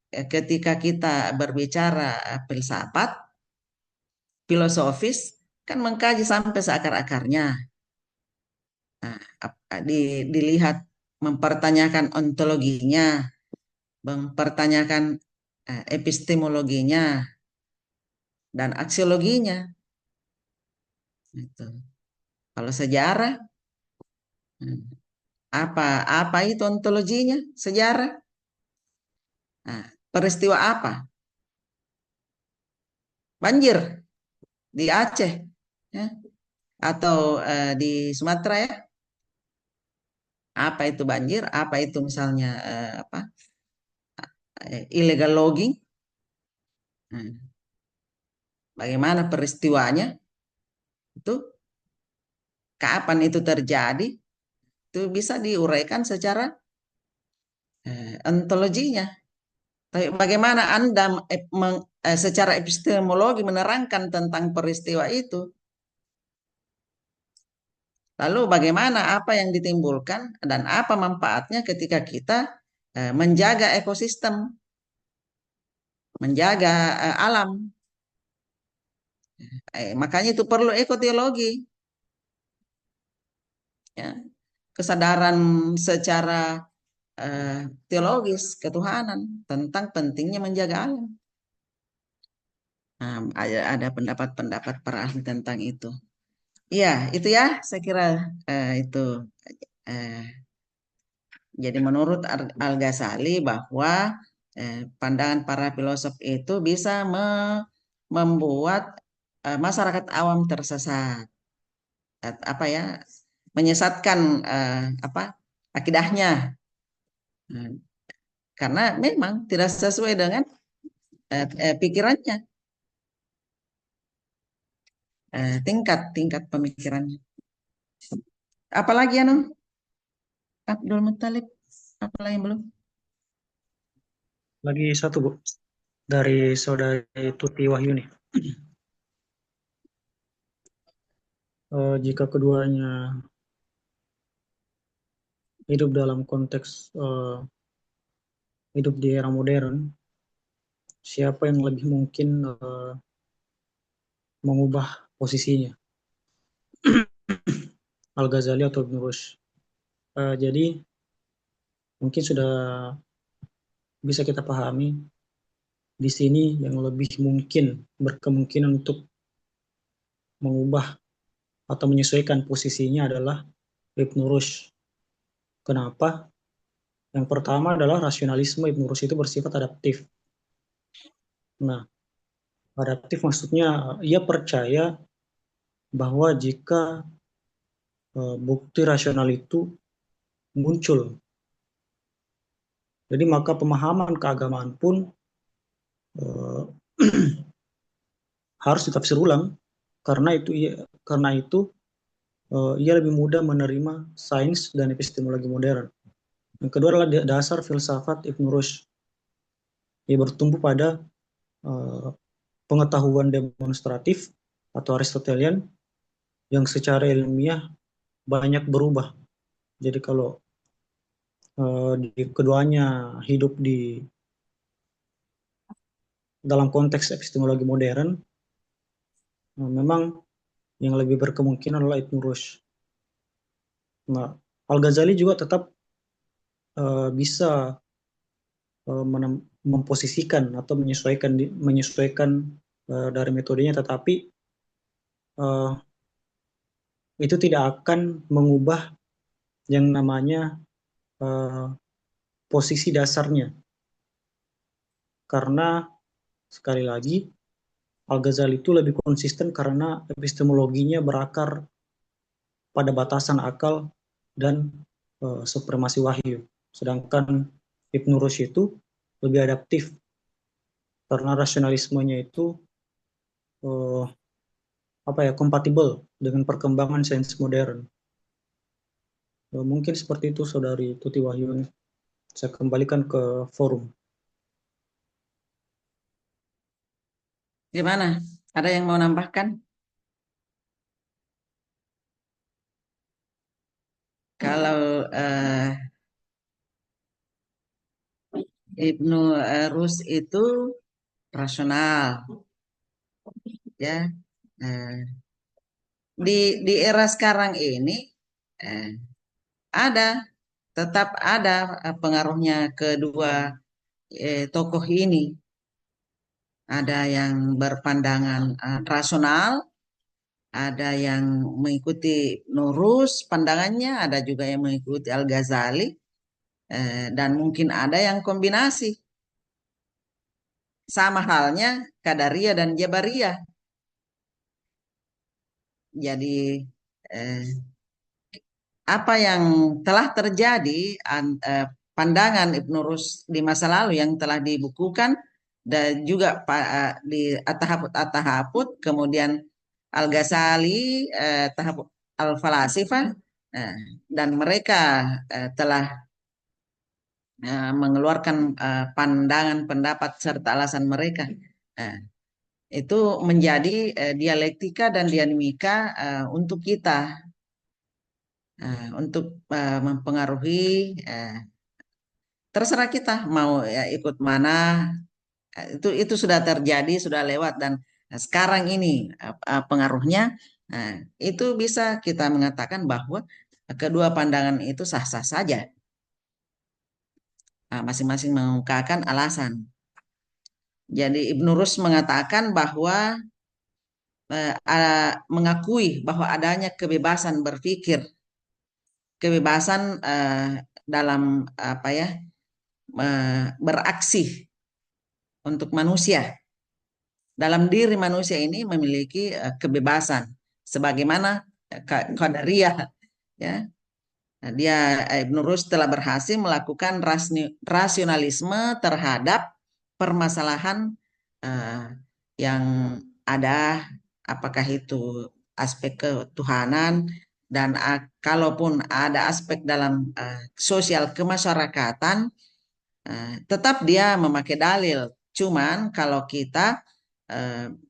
ketika kita berbicara filsafat, filosofis, kan mengkaji sampai seakar-akarnya. Nah, dilihat, mempertanyakan ontologinya, mempertanyakan epistemologinya, dan aksiologinya. Itu. Kalau sejarah, apa itu ontologinya? Sejarah. Nah, peristiwa apa? Banjir di Aceh, ya, atau di Sumatera, ya. Apa itu banjir? Apa itu misalnya illegal logging? Bagaimana peristiwanya? Itu kapan itu terjadi? Itu bisa diuraikan secara ontologinya. Tapi bagaimana Anda secara epistemologi menerangkan tentang peristiwa itu? Lalu bagaimana apa yang ditimbulkan dan apa manfaatnya ketika kita menjaga ekosistem, menjaga alam. Makanya itu perlu ekoteologi. Ya. Kesadaran secara teologis ketuhanan tentang pentingnya menjaga alam. Nah, ada pendapat-pendapat para ahli tentang itu. Iya, itu ya, saya kira itu. Jadi menurut Al-Ghazali bahwa pandangan para filosof itu bisa membuat masyarakat awam tersesat, menyesatkan akidahnya, karena memang tidak sesuai dengan pikirannya, tingkat pemikirannya. Apalagi Abdul Muttalib, apalagi belum? Lagi satu, Bu, dari saudari Tuti Wahyuni. Jika keduanya hidup dalam konteks hidup di era modern, siapa yang lebih mungkin mengubah posisinya, Al-Ghazali atau Ibn Rushd? Jadi mungkin sudah bisa kita pahami di sini yang lebih mungkin berkemungkinan untuk mengubah atau menyesuaikan posisinya adalah Ibn Rushd. Kenapa? Yang pertama adalah rasionalisme Ibn Rushd itu bersifat adaptif. Nah, adaptif maksudnya ia percaya bahwa jika bukti rasional itu muncul, jadi maka pemahaman keagamaan pun harus ditafsir ulang, karena itu ia lebih mudah menerima sains dan epistemologi modern. Yang kedua adalah dasar filsafat Ibn Rushd. Ia bertumbuh pada pengetahuan demonstratif atau Aristotelian yang secara ilmiah banyak berubah. Jadi kalau keduanya hidup dalam konteks epistemologi modern, memang yang lebih berkemungkinan adalah Ibn Rushd. Nah, Al-Ghazali juga tetap bisa memposisikan atau menyesuaikan dari metodenya, tetapi itu tidak akan mengubah yang namanya posisi dasarnya. Karena sekali lagi Al-Ghazali itu lebih konsisten karena epistemologinya berakar pada batasan akal dan supremasi wahyu. Sedangkan Ibn Rushd itu lebih adaptif karena rasionalismenya itu kompatibel dengan perkembangan sains modern. Mungkin seperti itu Saudari Tuti Wahyuni. Saya kembalikan ke forum. Gimana? Ada yang mau nambahkan? Kalau Ibnu Rushd itu rasional, ya. Di era sekarang ini tetap ada pengaruhnya kedua tokoh ini. Ada yang berpandangan rasional, ada yang mengikuti Nurus pandangannya, ada juga yang mengikuti Al-Ghazali, dan mungkin ada yang kombinasi. Sama halnya Qadariyah dan Jabariyah. Jadi apa yang telah terjadi, pandangan Ibnu Rushd di masa lalu yang telah dibukukan dan juga di At-Tahafut, kemudian Al-Ghazali, Al-Falasifah, dan mereka telah mengeluarkan pandangan, pendapat serta alasan mereka. Itu menjadi dialektika dan dinamika untuk kita, untuk mempengaruhi. Terserah kita mau ya ikut mana. Itu sudah terjadi, sudah lewat, dan sekarang ini pengaruhnya, itu bisa kita mengatakan bahwa kedua pandangan itu sah-sah saja. Masing-masing mengungkapkan alasan. Jadi Ibnu Rushd mengatakan bahwa mengakui bahwa adanya kebebasan berpikir, kebebasan dalam beraksi untuk manusia. Dalam diri manusia ini memiliki kebebasan, sebagaimana Qadariyah, ya. Dia Ibnu Rushd telah berhasil melakukan rasionalisme terhadap permasalahan yang ada, apakah itu aspek ketuhanan, dan kalaupun ada aspek dalam sosial kemasyarakatan, tetap dia memakai dalil. Cuman kalau kita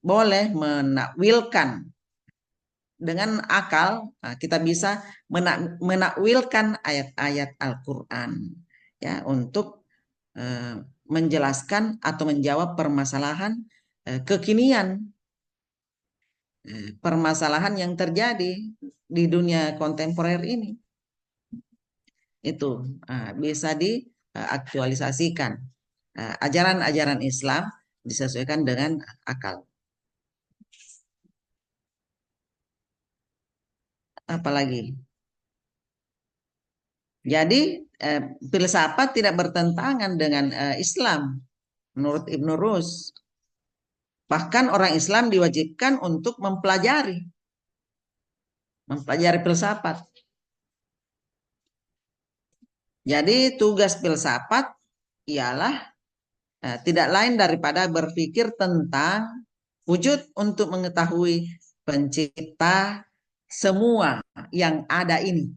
boleh menakwilkan dengan akal, kita bisa menakwilkan ayat-ayat Al-Quran, ya, untuk menjelaskan atau menjawab permasalahan kekinian, permasalahan yang terjadi di dunia kontemporer ini. Itu bisa diaktualisasikan. Ajaran-ajaran Islam disesuaikan dengan akal. Apalagi? Jadi filsafat tidak bertentangan dengan Islam menurut Ibnu Rushd. Bahkan orang Islam diwajibkan untuk mempelajari filsafat. Jadi tugas filsafat ialah tidak lain daripada berpikir tentang wujud untuk mengetahui pencipta semua yang ada ini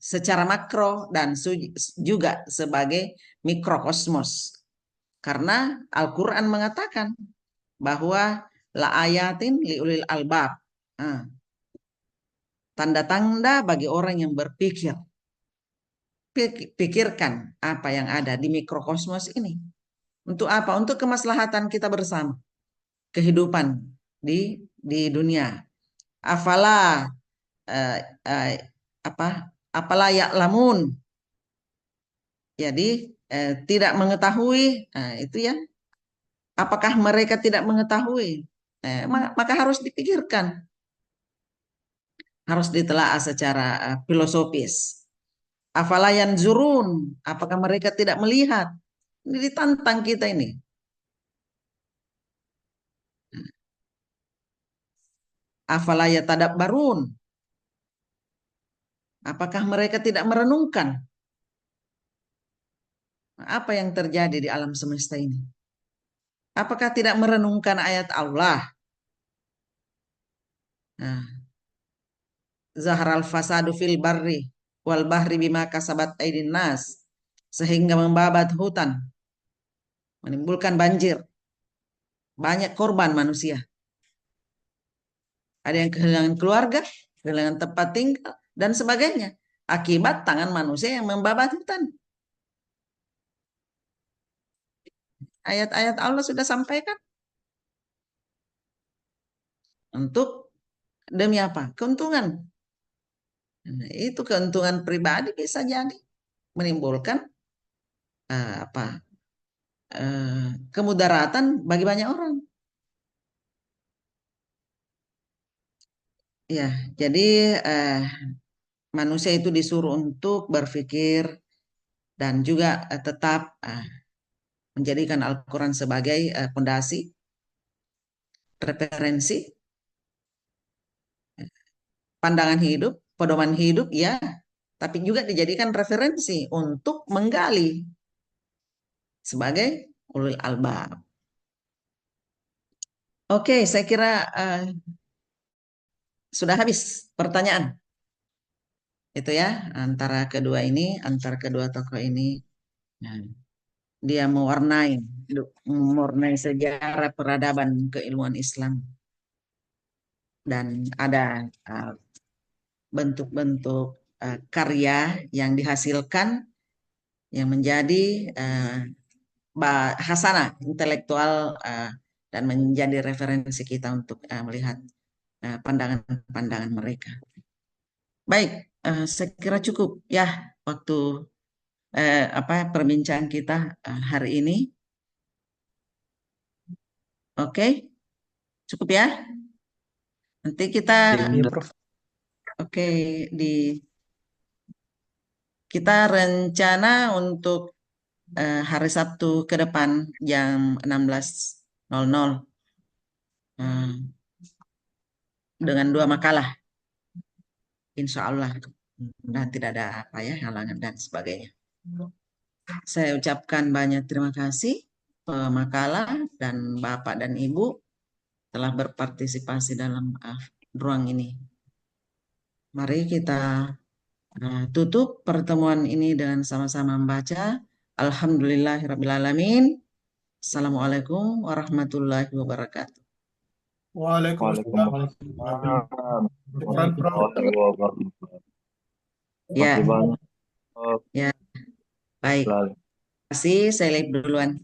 secara makro dan juga sebagai mikrokosmos. Karena Al-Quran mengatakan bahwa la ayatin liulil albab, tanda-tanda bagi orang yang berpikir. Pikirkan apa yang ada di mikrokosmos ini. Untuk apa? Untuk kemaslahatan kita bersama, kehidupan di dunia. Apalah ya'lamun. Jadi tidak mengetahui, itu ya. Apakah mereka tidak mengetahui? Maka harus dipikirkan. harus ditelaah secara filosofis. Afala yanzurun, apakah mereka tidak melihat? Ini ditantang kita ini. Afala yatadabbarun, apakah mereka tidak merenungkan apa yang terjadi di alam semesta ini? Apakah tidak merenungkan ayat Allah? Nah, Zaharal fasadu fil barri wal bahri bima kasabat aydin nas, sehingga membabat hutan, menimbulkan banjir, banyak korban manusia. Ada yang kehilangan keluarga, kehilangan tempat tinggal, dan sebagainya. Akibat tangan manusia yang membabat hutan. Ayat-ayat Allah sudah sampaikan. Untuk demi apa? Keuntungan. Nah, itu keuntungan pribadi bisa jadi menimbulkan kemudaratan bagi banyak orang. Ya, jadi manusia itu disuruh untuk berpikir dan juga tetap menjadikan Al-Quran sebagai pondasi, referensi, pandangan hidup, pedoman hidup, ya, tapi juga dijadikan referensi untuk menggali sebagai ulul albab. Oke, saya kira sudah habis pertanyaan. Itu ya, antara kedua tokoh ini. Nah, dia mewarnai sejarah peradaban keilmuan Islam. Dan ada bentuk-bentuk karya yang dihasilkan yang menjadi hasanah intelektual dan menjadi referensi kita untuk melihat pandangan-pandangan mereka. Baik, saya kira cukup ya waktu perbincangan kita hari ini. Oke, cukup ya. Nanti kita kita rencana untuk hari Sabtu ke depan jam 16.00 dengan 2 makalah, insya Allah, dan tidak ada halangan dan sebagainya. Saya ucapkan banyak terima kasih pemakalah dan Bapak dan Ibu telah berpartisipasi dalam ruang ini. Mari kita tutup pertemuan ini dengan sama-sama membaca Alhamdulillahirrabbilalamin. Assalamualaikum warahmatullahi wabarakatuh. Waalaikumsalam. Ya, baik. Terima kasih, saya lihat duluan.